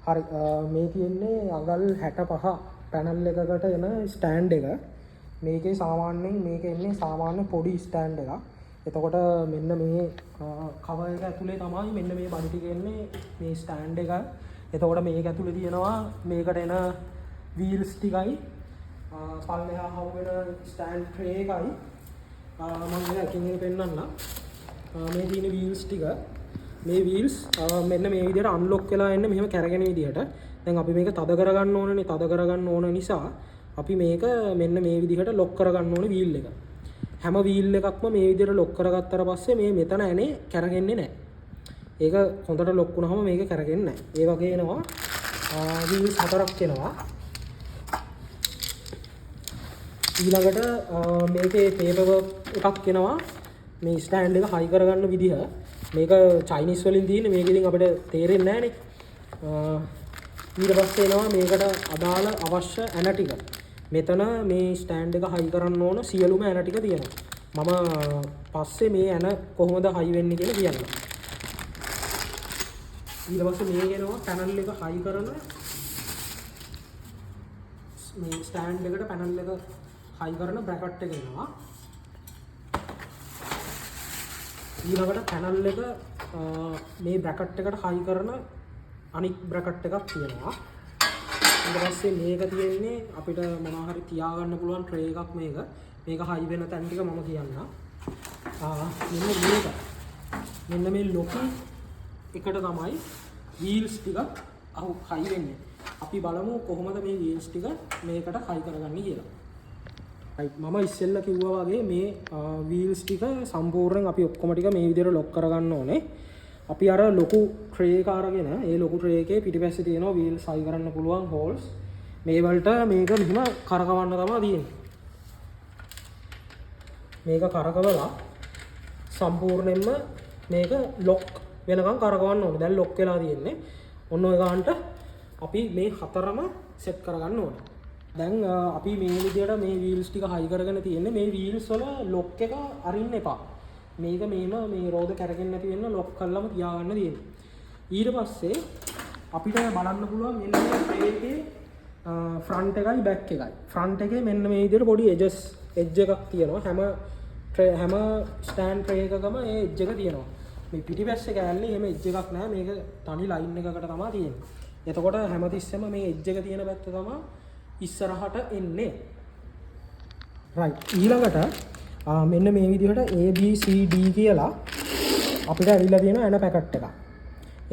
හරි මේ තියෙන්නේ අඟල් 65 පැනල් එකකට එන ස්ටෑන්ඩ් එක. මේකේ සාමාන්‍යයෙන් මේක එන්නේ සාමාන්‍ය පොඩි ස්ටෑන්ඩ් එකක්. එතකොට මෙන්න මේ කවර් එක ඇතුලේ තමයි මෙන්න මේ බඩු ටික එන්නේ මේ ස්ටෑන්ඩ් එක. එතකොට මේක ඇතුලේ තියෙනවා මේකට එන වීල්ස් ටිකයි පල්ලෙහා හවු වෙන ස්ටෑන්ඩ් ට්‍රේ එකයි මම එකකින් එක පෙන්නන්නම්. මේ තියෙන වීල්ස් ටික මේ වීල්ස් මෙන්න මේ විදිහට අන්ලොක් වෙලා එන්නේ මෙහෙම කැරගෙන විදිහට. දැන් අපි මේක තද කරගන්න ඕනනේ. තද කරගන්න ඕන නිසා අපි මේක මෙන්න මේ විදිහට ලොක් කරගන්න ඕනේ වීල් එක. හැම වීල් එකක්ම මේ විදිහට ලොක් කරගත්තට පස්සේ මේ මෙතන ඇනේ කැරගෙන්නේ නැහැ. ඒක හොඳට ලොක් වුණාම මේක කැරගෙන්නේ නැහැ. ඒ වගේ එනවා වීල්ස් 4ක් එනවා. ඊළඟට මේකේ පේපර් එකක් එනවා මේ ස්ටෑන්ඩ් එක හයි කරගන්න විදිහ. මේක චයිනීස් වලින් තියෙන මේක ඉතින් අපිට තේරෙන්නේ නැහැ නේ. ඊට පස්සේ එනවා මේකට අදාළ අවශ්‍ය ඇන ටික. මෙතන මේ ස්ටෑන්ඩ් එක හයි කරන්න ඕන සියලුම ඇන ටික තියෙනවා. මම පස්සේ මේ ඇන කොහොමද හයි වෙන්නේ කියලා කියන්නම්. ඊට පස්සේ මේ එනවා පැනල් එක හයි කරන මේ ස්ටෑන්ඩ් එකට පැනල් එක හයි කරන බ්‍රැකට් එක එනවා. ඊළඟට පැනල් එක මේ බ්‍රැකට් එකට හයි කරන අනිත් බ්‍රැකට් එකක් තියෙනවා. ඊට පස්සේ මේක තියෙන්නේ අපිට මොනවා හරි තියාගන්න පුළුවන් ට්‍රේ එකක් මේක. මේක හයි වෙන තැන් ටික මම කියන්නම්. මෙන්න මේ ලොකු එකට තමයි වීල්ස් ටික හයි වෙන්නේ. අපි බලමු කොහොමද මේ වීල්ස් ටික මේකට හයි කරගන්නේ කියලා. මම ඉස්සෙල්ලා කිව්වා වගේ මේ වීල්ස් ටික සම්පූර්ණයෙන් අපි ඔක්කොම ටික මේ විදිහට ලොක් කරගන්න ඕනේ. අපි අර ලොකු ට්‍රේ එක අරගෙන ඒ ලොකු ට්‍රේ එකේ පිටිපස්සේ තියෙනවා වීල්ස් හයි කරන්න පුළුවන් හෝල්ස්. මේ වලට මේක මෙහෙම කරකවන්න තමයි තියෙන්නේ. මේක කරකවලා සම්පූර්ණයෙන්ම මේක ලොක් වෙනකන් කරකවන්න ඕනේ. දැන් ලොක් වෙලා තියෙන්නේ. ඔන්න ඔය ගන්නට අපි මේ හතරම සෙට් කරගන්න ඕනේ. දැන් අපි මේ විදිහට මේ වීල්ස් ටික හයි කරගෙන තියෙන්නේ. මේ වීල්ස් වල ලොක් එක අරින්න එපා. මේක මේ රෝද කැරගෙන්නේ නැති වෙන්න ලොක් කරලම තියාගන්න තියෙනවා. ඊට පස්සේ අපිට බලන්න පුළුවන් මෙන්න මේ ට්‍රේ එකේ ෆ්‍රන්ට් එකයි බෑක් එකයි. ෆ්‍රන්ට් එකේ මෙන්න මේ විදිහට පොඩි එජ් එකක් තියෙනවා. හැම ස්ටෑන්ඩ් ට්‍රේ එකකම ඒ එජ් එක තියෙනවා. මේ පිටිපස්සේ කෑල්ලේ එහෙම එජ් එකක් නැහැ. මේක තනි ලයින් එකකට තමයි තියෙන්නේ. එතකොට හැමතිස්සෙම මේ එජ් එක තියෙන පැත්ත තමයි ඉස්සරහට එන්නේ. රයිට්. ඊළඟට මෙන්න මේ විදිහට A B C D කියලා අපිට ඇවිල්ලා තියෙන ඇන පැකට් එකක්.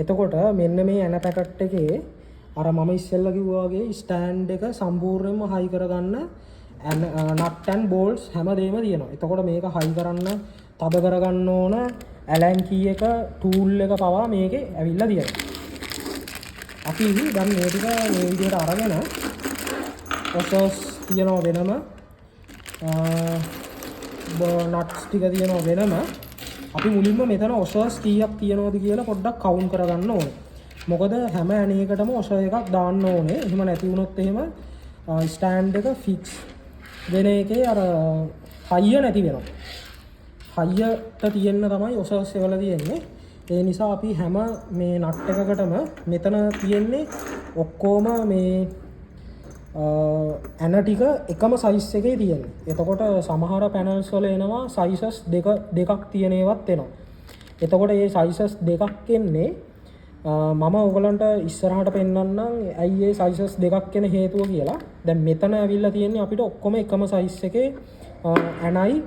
එතකොට මෙන්න මේ ඇන පැකට් එකේ අර මම ඉස්සෙල්ලා කිව්වා වගේ ස්ටෑන්ඩ් එක සම්පූර්ණයෙන්ම හයි කරගන්න නට් ඇන්ඩ් බෝල්ට්ස් හැමදේම තියෙනවා. එතකොට මේක හයි කරන්න තද කරගන්න ඕන ඇලන් කී එක ටූල් එක පවා මේකේ ඇවිල්ලා තියෙනවා. අපි දැන් මේ ටික මේ විදිහට අරගෙන ඔසස් තියෙනවා වෙනම නට්ස් ටික තියෙනවා වෙනම. අපි මුලින්ම මෙතන ඔසස් කීයක් තියෙනවද කියලා පොඩ්ඩක් කවුන්ට් කරගන්න ඕනේ. මොකද හැම ඇණයකටම ඔස එකක් දාන්න ඕනේ. එහෙම නැති වුණොත් එහෙම ස්ටෑන්ඩ් එක ෆික්ස් වෙන එකේ අර හයිය නැති වෙනවා. හයියට තියෙන්න තමයි ඔසස් වල තියෙන්නේ. ඒ නිසා අපි හැම මේ නට් එකකටම මෙතන තියෙන්නේ ඔක්කොම මේ ඇන ටික එකම සයිස් එකේ තියෙන්නේ. එතකොට සමහර පැනල්ස් වල එනවා සයිසස් දෙකක් තියෙන ඒවත් එනවා. එතකොට මේ සයිසස් දෙකක් එන්නේ මම ඔයගලන්ට ඉස්සරහට පෙන්නන්නම් ඇයි ඒ සයිසස් දෙකක් එන හේතුව කියලා. දැන් මෙතන ඇවිල්ලා තියෙන්නේ අපිට ඔක්කොම එකම සයිස් එකේ ඇනයි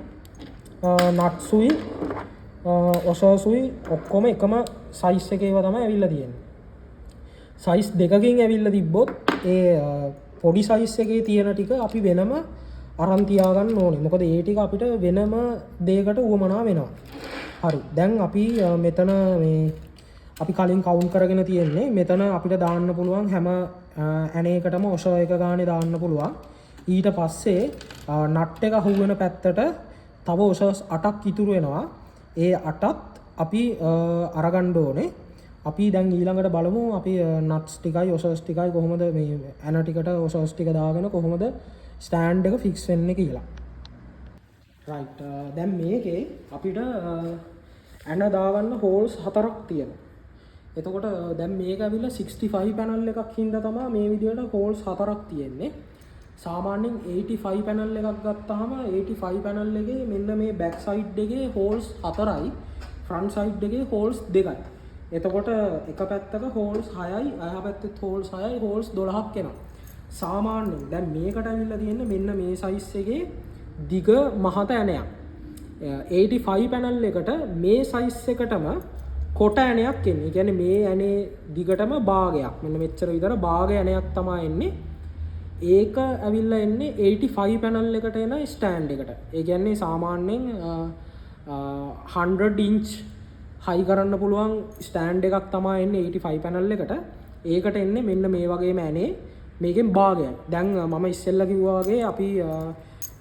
නට්සුයි ඔසෝසුයි ඔක්කොම එකම සයිස් එකේව තමයි ඇවිල්ලා තියෙන්නේ. සයිස් දෙකකින් ඇවිල්ලා තිබ්බොත් ඒ පොඩි සයිස් එකේ තියෙන ටික අපි වෙනම අරන් තියාගන්න ඕනේ. මොකද ඒ ටික අපිට වෙනම දෙයකට උවමනා වෙනවා. හරි. දැන් අපි මෙතන මේ අපි කලින් කවුන්ට් කරගෙන තියෙන්නේ මෙතන අපිට දාන්න පුළුවන් හැම ඇණයකටම ඔස එක ගානේ දාන්න පුළුවන්. ඊට පස්සේ නට් එක අහු වෙන පැත්තට තව ඔසස් 8ක් ඉතුරු වෙනවා. ඒ 8ත් අපි අරගන්න ඕනේ. අපි දැන් ඊළඟට බලමු අපි නට්ස් ටිකයි ඔසස් ටිකයි කොහොමද මේ ඇන ටිකට ඔසස් ටික දාගෙන කොහොමද ස්ටෑන්ඩ් එක ෆික්ස් වෙන්නේ කියලා. රයිට්. දැන් මේකේ අපිට ඇන දාගන්න හෝල්ස් 4ක් තියෙනවා. එතකොට දැන් මේක ඇවිල්ලා 65 පැනල් එකක් හින්දා තමයි මේ විදිහට හෝල්ස් 4ක් තියෙන්නේ. සාමාන්‍යයෙන් 85 පැනල් එකක් ගත්තාම 85 පැනල් එකේ මෙන්න මේ බෑක් සයිඩ් එකේ හෝල්ස් 4යි ෆ්‍රන්ට් සයිඩ් එකේ හෝල්ස් 2යි. එතකොට එක පැත්තක හෝල්ස් 6යි අයහ පැත්තෙත් හෝල්ස් 6යි හෝල්ස් 12ක් එනවා. සාමාන්‍යයෙන් දැන් මේකට ඇවිල්ලා තියෙන්නේ මෙන්න මේ සයිස් එකේ දිග මහත ඇණයක්. 85 පැනල් එකට මේ සයිස් එකටම කොට ඇණයක් එන්නේ. ඒ කියන්නේ මේ ඇණේ දිගටම භාගයක්. මෙන්න මෙච්චර විතර භාග ඇණයක් තමයි එන්නේ. ඒක ඇවිල්ලා එන්නේ 85 පැනල් එකට එන ස්ටෑන්ඩ් එකට. ඒ කියන්නේ සාමාන්‍යයෙන් 100 ඉන්ච් හයි කරන්න පුළුවන් ස්ටෑන්ඩ් එකක් තමයි එන්නේ 85 පැනල් එකට. ඒකට එන්නේ මෙන්න මේ වගේම ඇනේ මේකෙන් භාගයක්. දැන් මම ඉස්සෙල්ලා කිව්වා වගේ අපි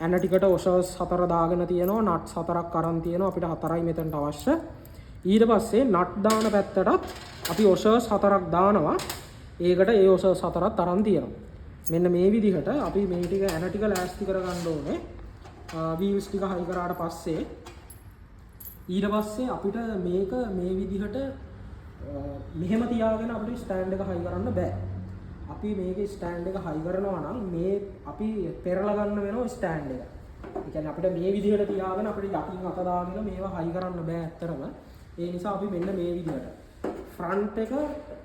ඇන ටිකට ඔෂර්ස් 4 දාගෙන තියෙනවා, නට්ස් 4ක් අරන් තියෙනවා. අපිට 4යි මෙතනට අවශ්‍ය. ඊට පස්සේ නට් දාන පැත්තටත් අපි ඔෂර්ස් 4ක් දානවා. ඒකට ඒ ඔෂර්ස් 4ක් අරන් තියෙනවා. මෙන්න මේ විදිහට අපි මේ ටික ඇන ටික ලෑස්ති කරගන්න ඕනේ. වීල්ස් ටික හයි කරාට පස්සේ ඊට පස්සේ අපිට මේක මේ විදිහට මෙහෙම තියාගෙන අපිට ස්ටෑන්ඩ් එක හයි කරන්න බෑ. අපි මේකේ ස්ටෑන්ඩ් එක හයි කරනවා නම් මේ අපි පෙරලා ගන්න වෙනවා ස්ටෑන්ඩ් එක. ඒ කියන්නේ අපිට මේ විදිහට තියාගෙන අපිට යටින් අත දාගෙන මේවා හයි කරන්න බෑ ඇත්තටම. ඒ නිසා අපි මෙන්න මේ විදිහට ෆ්‍රන්ට් එක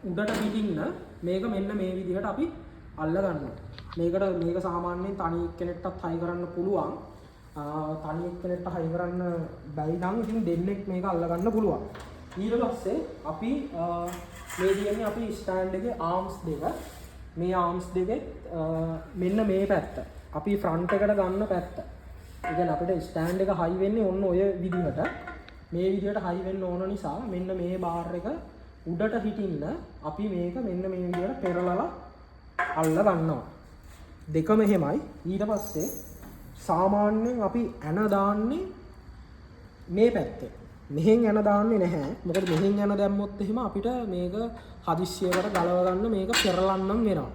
උඩට පිටින්න මේක මෙන්න මේ විදිහට අපි අල්ල ගන්නවා. මේක සාමාන්‍යයෙන් තනි කෙනෙක්ටත් හයි කරන්න පුළුවන්. තනි කෙනෙක්ට හයි කරන්න බැරි නම් ඉතින් දෙන්නෙක් මේක අල්ල ගන්න පුළුවන්. ඊට පස්සේ අපි මේ කියන්නේ අපි ස්ටෑන්ඩ් එකේ ආම්ස් දෙක මේ ආම්ස් දෙකේ මෙන්න මේ පැත්ත අපි ෆ්‍රන්ට් එකට ගන්න පැත්ත. ඒ කියන්නේ අපිට ස්ටෑන්ඩ් එක හයි වෙන්නේ ඔන්න ඔය විදිහට. මේ විදිහට හයි වෙන්න ඕන නිසා මෙන්න මේ බාර් එක උඩට හිටින්න අපි මේක මෙන්න මේ විදිහට පෙරලලා අල්ල ගන්නවා. දෙකම එහෙමයි. ඊට පස්සේ සාමාන්‍යයෙන් අපි ඇන දාන්නේ මේ පැත්තේ. මෙහෙන් ඇන දාන්නේ නැහැ. මොකද මෙහෙන් ඇන දැම්මොත් එහෙම අපිට මේක හදිස්සියකට ගලව ගන්න මේක පෙරලන්නම් වෙනවා.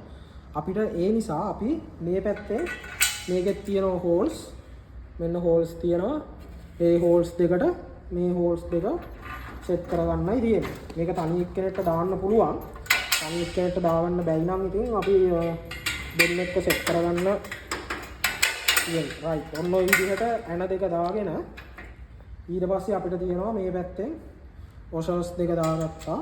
අපිට ඒ නිසා අපි මේ පැත්තේ මේකෙත් තියෙන හෝල්ස් මෙන්න හෝල්ස් තියෙනවා. ඒ හෝල්ස් දෙකට මේ හෝල්ස් දෙක සෙට් කරගන්නයි තියෙන්නේ. මේක තනි එක්කෙනෙක්ට දාන්න පුළුවන්. තනි එක්කෙනෙක්ට දාවන්න බැයි නම් ඉතින් අපි දෙන්නෙක්ව සෙට් කරගන්න රයිට්. ඔන්න ඔය විදිහට ඇන දෙක දාගෙන ඊට පස්සේ අපිට තියෙනවා මේ පැත්තෙන් ඔෂර්ස් දෙක දාගත්තා.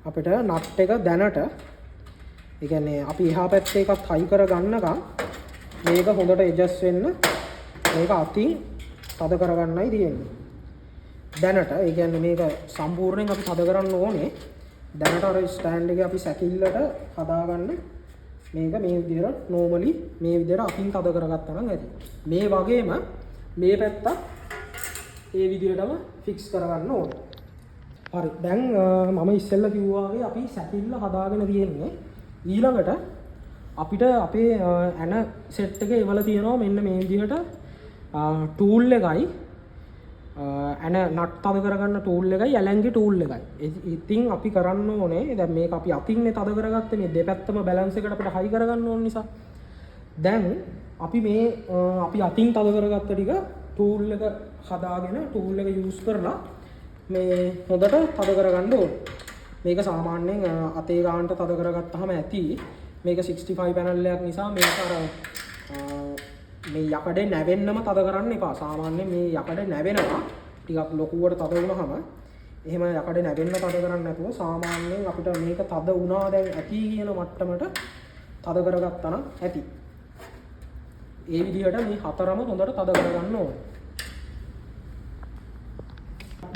අපිට නට් එක දැනට ඒ කියන්නේ අපි එහා පැත්තේ එකත් හයි කර ගන්නකම් මේක හොඳට ඇඩ්ජස්ට් වෙන්න මේක අතින් තද කරගන්නයි තියෙන්නේ. දැනට ඒ කියන්නේ මේක සම්පූර්ණයෙන් අපි තද කරන්න ඕනේ. දැනට අර ස්ටෑන්ඩ් එකේ අපි සැකිල්ලට හදාගන්න මේක මේ විදිහට normally මේ විදිහට අතින් තද කරගත්තා නම් ඇති. මේ වගේම මේ පැත්ත ඒ විදිහටම ෆික්ස් කරගන්න ඕනේ. හරි. දැන් මම ඉස්සෙල්ලා කිව්වා වගේ අපි සැකිල්ල හදාගෙන තියෙන්නේ. ඊළඟට අපිට අපේ ඇන සෙට් එකේ ඉවල තියෙනවා මෙන්න මේ විදිහට ටූල් එකයි ඇන නට් තද කරගන්න ටූල් එකයි ඇලන්ගේ ටූල් එකයි. ඉතින් අපි කරන්න ඕනේ දැන් මේක අපි අතින්නේ තද කරගත්තේ මේ දෙපැත්තම බැලන්ස් එකට අපිට හයි කරගන්න ඕන නිසා. දැන් අපි මේ අපි අතින් තද කරගත්ත ටික ටූල් එක හදාගෙන ටූල් එක යූස් කරලා මේ හොඳට තද කරගන්න ඕනේ. මේක සාමාන්‍යයෙන් අතේ ගානට තද කරගත්තාම ඇති. මේක 65 පැනල් එකක් නිසා මේක අර මේ යකඩේ නැවෙන්නම තද කරන්න එපා. සාමාන්‍යයෙන් මේ යකඩේ නැවෙනවා ටිකක් ලොකුවට තද වුණාම එහෙම යකඩේ නැවෙන්න තද කරන්නේ නැතුව සාමාන්‍යයෙන් අපිට මේක තද වුණා දැන් ඇති කියන මට්ටමට තද කරගත්තා නම් ඇති. ඒ විදිහට මේ හතරම හොඳට තද කරගන්න ඕනේ.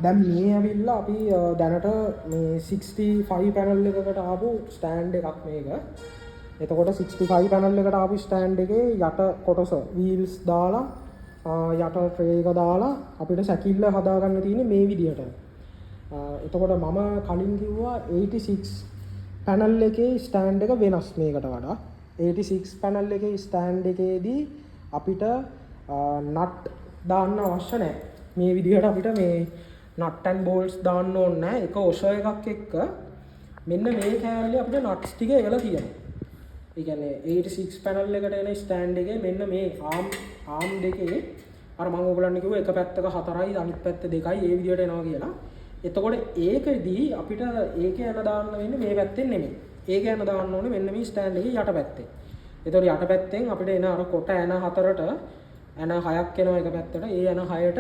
දැන් මේ ඇවිල්ලා අපි දැනට මේ 65 පැනල් එකකට ආපු ස්ටෑන්ඩ් එකක් මේක. එතකොට 65 පැනල් එකට ආපු ස්ටෑන්ඩ් එකේ යට කොටස වීල්ස් දාලා යට ට්‍රේ එක දාලා අපිට සැකිල්ල හදාගන්න තියෙන්නේ මේ විදිහට. එතකොට මම කලින් කිව්වා 86 පැනල් එකේ ස්ටෑන්ඩ් එක වෙනස් මේකට වඩා. 86 පැනල් එකේ ස්ටෑන්ඩ් එකේදී අපිට නට් දාන්න අවශ්‍ය නැහැ. මේ විදිහට අපිට මේ නට් ඇන්ඩ් බෝල්ට්ස් දාන්න ඕනේ නැහැ. එක ඔෂර් එකක් එක්ක මෙන්න මේ කෑල්ලේ අපිට නට්ස් ටික එවලා තියෙනවා. ඒ කියන්නේ 86 පැනල් එකට එන ස්ටෑන්ඩ් එකේ මෙන්න මේ ආම් ආම් දෙකේ අර මම ඔයගලන්ට කිව්වා එක පැත්තක 4යි අනිත් පැත්ත 2යි ඒ විදිහට එනවා කියලා. එතකොට ඒකෙදී අපිට ඒක යන දාන්න වෙන්නේ මේ පැත්තෙන් නෙමෙයි. ඒක යන දාන්න ඕනේ මෙන්න මේ ස්ටෑන්ඩ් එකේ යට පැත්තේ. එතකොට යට පැත්තෙන් අපිට එන අර කොට එන 4ට එන 6ක් එනවා එක පැත්තට. ඒ එන 6ට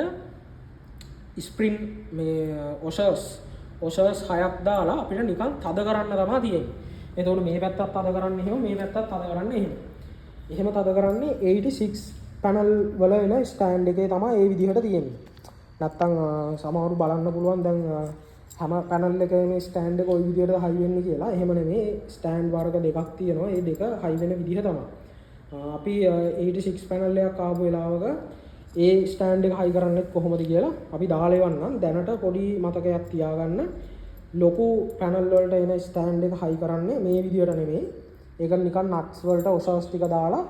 ස්ප්‍රින් මේ ඔෂර්ස් 6ක් දාලා අපිට නිකන් තද කරන්න තමයි තියෙන්නේ. එතකොට මේ පැත්තත් තද කරන්න එහෙම මේ පැත්තත් තද කරන්න එහෙම. එහෙම තද කරන්නේ 86 පැනල් වල එන ස්ටෑන්ඩ් එකේ තමයි ඒ විදිහට තියෙන්නේ. නැත්තම් සමහරු බලන්න පුළුවන් දැන් හැම පැනල් එකේම ස්ටෑන්ඩ් එක ওই විදිහට හයි වෙන්නේ කියලා. එහෙම නෙමෙයි ස්ටෑන්ඩ් වර්ග දෙකක් තියෙනවා. ඒ දෙක හයි වෙන විදිහ තමයි. අපි 86 පැනල් එකක් ආපු වෙලාවක ඒ ස්ටෑන්ඩ් එක හයි කරන්නේ කොහොමද කියලා අපි දාලා එවන්නම්. දැනට පොඩි මතකයක් තියාගන්න. ලොකු පැනල් වලට එන ස්ටෑන්ඩ් එක හයි කරන්නේ මේ විදිහට නෙමෙයි. ඒක නිකන් නට්ස් වලට ඔසස් ටික දාලා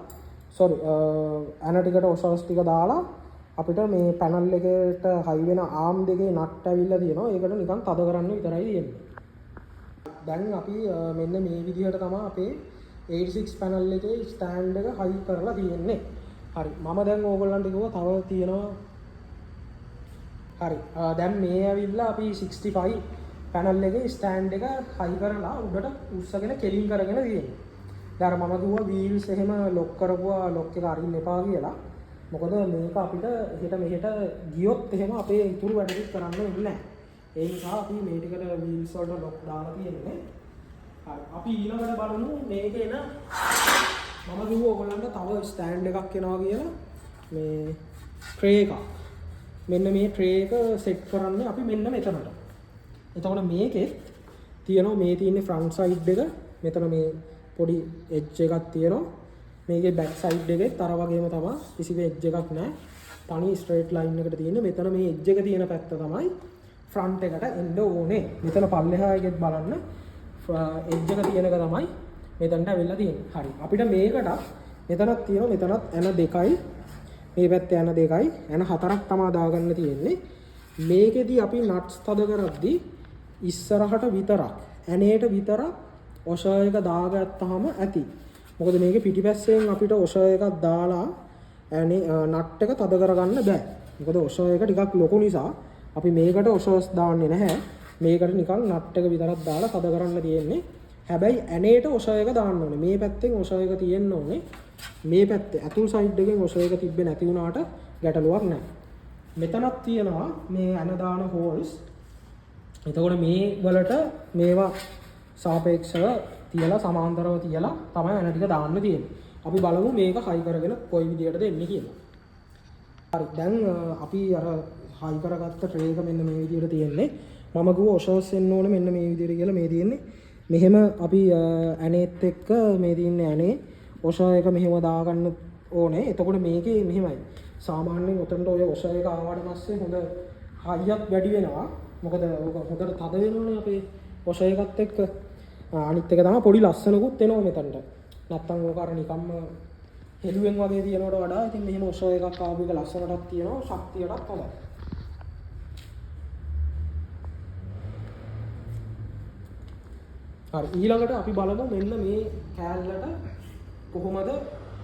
ඇන ටිකට ඔසස් ටික දාලා අපිට මේ පැනල් එකට හයි වෙන ආම් දෙකේ නට් ඇවිල්ලා තියෙනවා. ඒකට නිකන් තද කරන්න විතරයි තියෙන්නේ. දැන් අපි මෙන්න මේ විදිහට තමයි අපේ 86 පැනල් එකේ ස්ටෑන්ඩ් එක හයි කරලා තියෙන්නේ. හරි. මම දැන් ඕගොල්ලන්ට කිව්වා තව තියෙනවා. හරි. දැන් මේ ඇවිල්ලා අපි 65 පැනල් එකේ ස්ටෑන්ඩ් එක හයි කරලා උඩට උස්සගෙන කෙලින් කරගෙන තියෙනවා. දැන් මම කිව්වා වීල්ස් එහෙම ලොක් කරපුවා ලොක් එක අරින්න එපා කියලා. මොකද මේක අපිට එහෙට මෙහෙට ගියොත් එහෙම අපේ ඉතුරු වැඩ ටික කරන්න වෙන්නේ නැහැ. ඒ නිසා අපි මේ ටිකට වීල්ස් වලට ලොක් දාලා තියෙන්නේ. හරි. අපි ඊළඟට බලමු මේකේ එන මම කිව්වා ඔයගොල්ලන්ට තව ස්ටෑන්ඩ් එකක් එනවා කියලා මේ ට්‍රේ එකක්. මෙන්න මේ ට්‍රේ එක සෙට් කරන්නේ අපි මෙන්න මෙතනට. එතකොට මේකේ තියෙනවා මේ තියෙන්නේ ෆ්‍රන්ට් සයිඩ් එක. මෙතන මේ පොඩි එජ් එකක් තියෙනවා. මේකේ බෑක් සයිඩ් එකෙත් අර වගේම තමයි කිසිම එජ් එකක් නැහැ. තනි ස්ට්‍රේට් ලයින් එකකට තියෙන්නේ. මෙතන මේ එජ් එක තියෙන පැත්ත තමයි ෆ්‍රන්ට් එකට එන්න ඕනේ. මෙතන පල්ලෙහා එකෙත් බලන්න එජ් එක තියෙන එක තමයි මෙතනට ඇවිල්ලා තියෙන්නේ. හරි. අපිට මේකට මෙතනක් තියෙනවා. මෙතනත් එන දෙකයි මේ පැත්තේ එන දෙකයි එන හතරක් තමයි දාගන්න තියෙන්නේ. මේකෙදි අපි නට්ස් තද කරද්දී ඉස්සරහට විතරක් ඇනේට විතරක් ඔෂර් එක දාගත්තාම ඇති. මොකද මේකේ පිටිපස්සෙන් අපිට ඔෂර් එකක් දාලා ඇනේ නට් එක තද කරගන්න බෑ. මොකද ඔෂර් එක ටිකක් ලොකු නිසා අපි මේකට ඔෂර්ස් දාන්නේ නැහැ. මේකට නිකන් නට් එක විතරක් දාලා තද කරන්න තියෙන්නේ. හැබැයි ඇනේට ඔෂර් එක දාන්න ඕනේ. මේ පැත්තෙන් ඔෂර් එක තියෙන්න ඕනේ. මේ පැත්තේ අතුල් සයිඩ් එකෙන් ඔෂර් එක තිබ්බේ නැති වුණාට ගැටලුවක් නැහැ. මෙතනක් තියෙනවා මේ ඇන දාන හෝල්ස්. එතකොට මේ වලට මේවා සාපේක්ෂව තියලා සමාන්තරව තියලා තමයි ඇන ටික දාන්න තියෙන්නේ. අපි බලමු මේක හයි කරගෙන කොයි විදියටද එන්නේ කියලා. හරි. දැන් අපි අර හයි කරගත්ත ට්‍රේ එක මෙන්න මේ විදියට තියෙන්නේ. මම කිව්වා ඔෂර්ස් එන්න ඕනේ මෙන්න මේ විදියට කියලා. මේ තියෙන්නේ මෙහෙම අපි ඇනේත් එක්ක මේ තියෙන්නේ ඇනේ ඔෂර් එක මෙහෙම දාගන්න ඕනේ. එතකොට මේකේ මෙහෙමයි. සාමාන්‍යයෙන් උතන්ට ඔය ඔෂර් එක ආවට පස්සේ හොඳ හයියක් වැඩි වෙනවා. මොකද ඔක හොඳට තද වෙනවනේ අපේ ඔෂර් එකත් එක්ක. අනිත් එක තමයි පොඩි ලස්සනකුත් එනවා මෙතනට. නැත්තම් ඕක අර නිකම්ම හෙළුවෙන් වගේ තියෙනවට වඩා ඉතින් මෙහෙම ඔෂර් එකක් ආපු එක ලස්සනටත් තියෙනවා ශක්තියටත් හොඳයි. හරි. ඊළඟට අපි බලමු මෙන්න මේ කෑල්ලට කොහොමද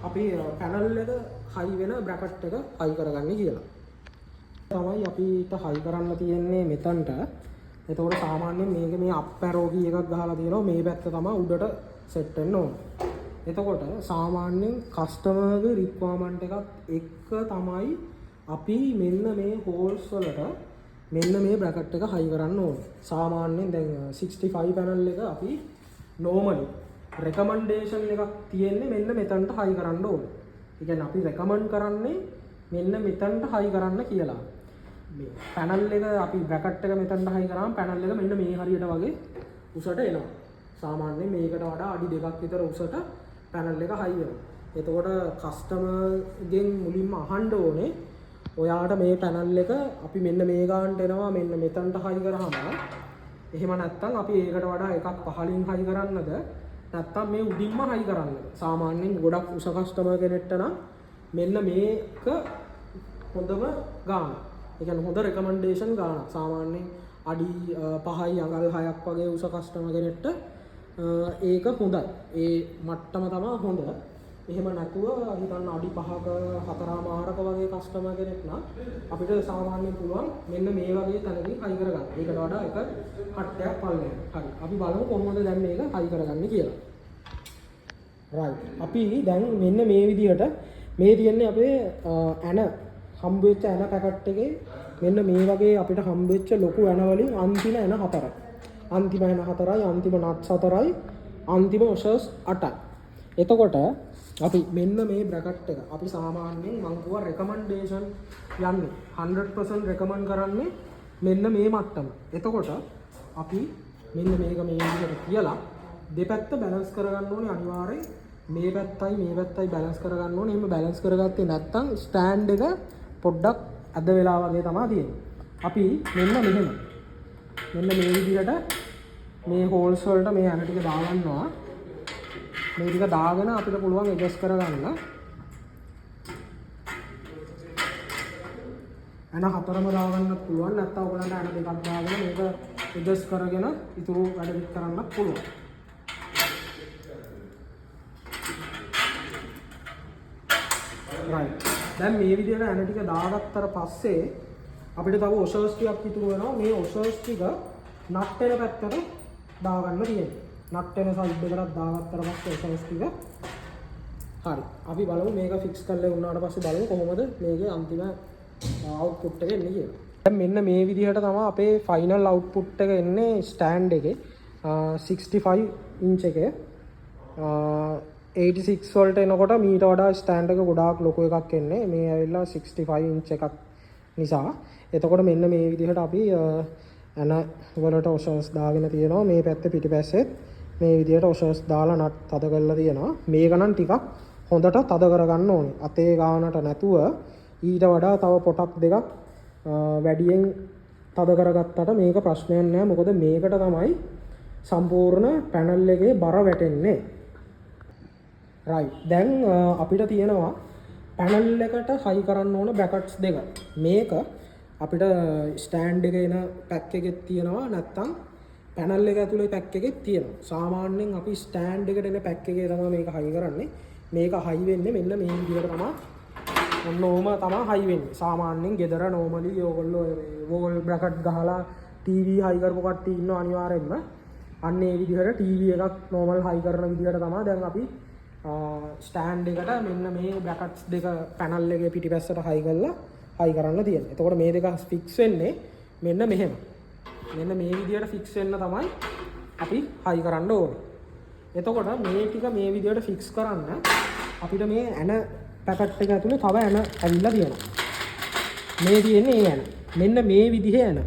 අපි පැනල් එක හයි වෙන බ්‍රැකට් එක හයි කරගන්නේ කියලා. තමයි අපිට හයි කරන්න තියෙන්නේ මෙතනට. එතකොට සාමාන්‍යයෙන් මේක මේ අප් ඇරෝ කී එකක් ගහලා තියෙනවා. මේ පැත්ත තමයි උඩට සෙට් වෙන්න ඕනේ. එතකොට සාමාන්‍යයෙන් කස්ටමර්ගේ රික්වයර්මන්ට් එකත් එක්ක තමයි අපි මෙන්න මේ හෝල්ස් වලට මෙන්න මේ බ්‍රැකට් එක හයි කරන්න ඕනේ. සාමාන්‍යයෙන් දැන් 65 පැනල් එක අපි normally recommendation එකක් තියෙන්නේ මෙන්න මෙතනට හයි කරන්න ඕනේ. ඒ කියන්නේ අපි recommend කරන්නේ මෙන්න මෙතනට හයි කරන්න කියලා. මේ පැනල් එක අපි බ්‍රැකට් එක මෙතනට හයි කරාම පැනල් එක මෙන්න මේ හරියට වගේ උසට එනවා. සාමාන්‍යයෙන් මේකට වඩා අඩි 2ක් විතර උසට පැනල් එක හයි වෙනවා. එතකොට කස්ටමර්ගෙන් මුලින්ම අහන්න ඕනේ ඔයාට මේ පැනල් එක අපි මෙන්න මේ ගානට එනවා මෙන්න මෙතනට හයි කරාම එහෙම නැත්නම් අපි ඒකට වඩා එකක් පහලින් හයි කරන්නද නැත්නම් මේ උඩින්ම හයි කරන්නද? සාමාන්‍යයෙන් ගොඩක් උස කස්ටමර් කෙනෙක්ට නම් මෙන්න මේක හොඳම ගාන. ඒ කියන්නේ හොඳ රෙකමෙන්ඩේෂන් ගානක්. සාමාන්‍යයෙන් අඩි 5යි අඟල් 6ක් වගේ උස කස්ටමර් කෙනෙක්ට ඒක හොඳයි. ඒ මට්ටම තමයි හොඳ. එහෙම නැතුව හිතන්න අඩි 5ක 4මාරක වගේ කස්ටමර් කෙනෙක් නම් අපිට සාමාන්‍යයෙන් පුළුවන් මෙන්න මේ වගේ තැනකින් හයි කරගන්න. ඒකට වඩා එක කට්ටයක් පල්ලෙන්. හරි. අපි බලමු කොහොමද දැන් මේක හයි කරගන්නේ කියලා. right. අපි දැන් මෙන්න මේ විදිහට මේ තියෙන්නේ අපේ ඇන හම්බ වෙච්ච ඇන පැකට් එකේ මෙන්න මේ වගේ අපිට හම්බ වෙච්ච ලොකු ඇන වලින් අන්තිම ඇන 4යි. අන්තිම ඇන 4යි, අන්තිම නට්ස් 4යි, අන්තිම ඔෂර්ස් 8යි. එතකොට අපි මෙන්න මේ බ්‍රැකට් එක අපි සාමාන්‍යයෙන් මම කිව්වා රෙකමන්ඩේෂන් යන්නේ 100% රෙකමන්ඩ් කරන්නේ මෙන්න මේ මට්ටම. එතකොට අපි මෙන්න මේක මේ විදිහට කියලා දෙපැත්ත බැලන්ස් කරගන්න ඕනේ අනිවාර්යයෙන්. මේ පැත්තයි බැලන්ස් කරගන්න ඕනේ. එහෙම බැලන්ස් කරගත්තේ නැත්නම් ස්ටෑන්ඩ් එක පොඩ්ඩක් අද වෙලා වගේ තමයි තියෙන්නේ. අපි මෙන්න මෙහෙම මෙන්න මේ විදිහට මේ හෝල්ස් වලට මේ ඇන ටික දාගන්නවා. මේ ටික දාගෙන අපිට පුළුවන් ඇඩ්ජස්ට් කරගන්න. ඇන 4ම දාගන්නත් පුළුවන්. නැත්නම් ඔයගලන්ට ඇන 2ක් දාගෙන මේක ඇඩ්ජස්ට් කරගෙන ඉතුරු වැඩ පිට කරන්නත් පුළුවන්. right. දැන් මේ විදිහට ඇන ටික දාගත්තට පස්සේ අපිට තව ඔෂර්ස් ටිකක් ඉතුරු වෙනවා. මේ ඔෂර්ස් ටික නට් වෙන පැත්තට දාගන්න තියෙනවා. නට් වෙන සයිඩ් එකකට දාගත්තට පස්සේ ඔෂර්ස් ටික හරි. අපි බලමු මේක ෆික්ස් කරලා වුණාට පස්සේ බලමු කොහොමද මේකේ අන්තිම අවුට්පුට් එක එන්නේ කියලා. දැන් මෙන්න මේ විදිහට තමයි අපේ ෆයිනල් අවුට්පුට් එක එන්නේ ස්ටෑන්ඩ් එකේ 65 ඉන්ච් එකේ 86 වලට එනකොට මීට වඩා ස්ටෑන්ඩ් එක ගොඩාක් ලොකු එකක් එන්නේ. මේ ඇවිල්ලා 65 ඉන්ච් එකක් නිසා. එතකොට මෙන්න මේ විදිහට අපි ඇන වලට ඔෂර්ස් දාගෙන තියෙනවා. මේ පැත්තේ පිටිපැස්සෙත් මේ විදිහට ඔෂර්ස් දාලා නට් තද කරලා තියෙනවා. මේක නම් ටිකක් හොඳට තද කරගන්න ඕනේ. අතේ ගානට නැතුව ඊට වඩා තව පොටක් දෙකක් වැඩියෙන් තද කරගත්තට මේක ප්‍රශ්නයක් නෑ. මොකද මේකට තමයි සම්පූර්ණ පැනල් එකේ බර වැටෙන්නේ. right. දැන් අපිට තියෙනවා පැනල් එකට හයි කරන්න ඕන බ්‍රැකට්ස් දෙක. මේක අපිට ස්ටෑන්ඩ් එකේ එන පැක් එකෙත් තියෙනවා නැත්නම් පැනල් එක ඇතුලේ පැක් එකෙත් තියෙනවා. සාමාන්‍යයෙන් අපි ස්ටෑන්ඩ් එකට එන පැක් එකේ තමයි මේක හයි කරන්නේ. මේක හයි වෙන්නේ මෙන්න මේ විදිහට තමයි. ඔන්නෝම තමයි හයි වෙන්නේ. සාමාන්‍යයෙන් ගෙදර normally ඔයගොල්ලෝ වෝල් බ්‍රැකට් ගහලා TV හයි කරපු කට්ටිය ඉන්නවා අනිවාර්යෙන්ම. අන්න ඒ විදිහට TV එකක් normal හයි කරන විදිහට තමයි දැන් අපි ස්ටෑන්ඩ් එකට මෙන්න මේ බ්‍රැකට්ස් දෙක පැනල් එකේ පිටිපැස්සට හයි කරලා හයි කරන්න තියෙනවා. එතකොට මේ දෙක ෆික්ස් වෙන්නේ මෙන්න මෙහෙම. මෙන්න මේ විදිහට ෆික්ස් වෙන්න තමයි අපි හයි කරන්න ඕනේ. එතකොට මේ ටික මේ විදිහට ෆික්ස් කරන්න අපිට මේ ඇන පැකට් එක ඇතුලේ තව ඇන ඇවිල්ලා තියෙනවා. මේ තියෙන්නේ ඒ ඇන. මෙන්න මේ විදිහේ ඇන.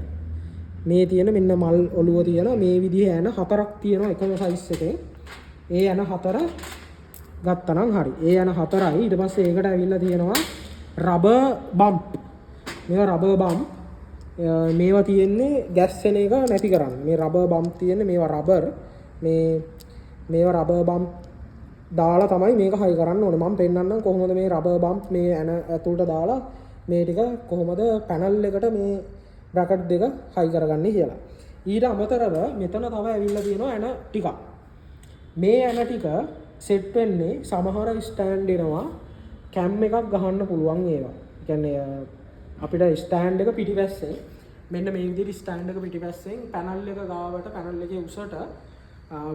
මේ තියෙන මෙන්න මල් ඔළුව තියෙන මේ විදිහේ ඇන 4ක් තියෙනවා එකම සයිස් එකේ. ඒ ඇන 4 ගත්තනම් හරි. ඒ ඇන 4යි. ඊට පස්සේ ඒකට ඇවිල්ලා තියෙනවා රබර් බම්ප්. මේවා රබර් බම්ප්. මේවා තියෙන්නේ ගෑස් එන එක නැති කරන්න. මේ රබර් බම්ප් තියෙන්නේ මේවා රබර්. මේවා රබර් බම්ප් දාලා තමයි මේක හයි කරන්න ඕනේ. මම පෙන්නන්නම් කොහොමද මේ රබර් බම්ප් මේ ඇන ඇතුළට දාලා මේ ටික කොහොමද පැනල් එකට මේ බ්‍රැකට් දෙක හයි කරගන්නේ කියලා. ඊට අමතරව මෙතන තව ඇවිල්ලා තියෙනවා ඇන ටිකක්. මේ ඇන ටික සෙට් වෙන්නේ සමහර ස්ටෑන්ඩ් එනවා කැම් එකක් ගහන්න පුළුවන් ඒවා. ඒ කියන්නේ අපිට ස්ටෑන්ඩ් එක පිටිපැස්සේ මෙන්න මේ විදිහට ස්ටෑන්ඩ් එක පිටිපැස්සෙන් පැනල් එක ගාවට පැනල් එකේ උසට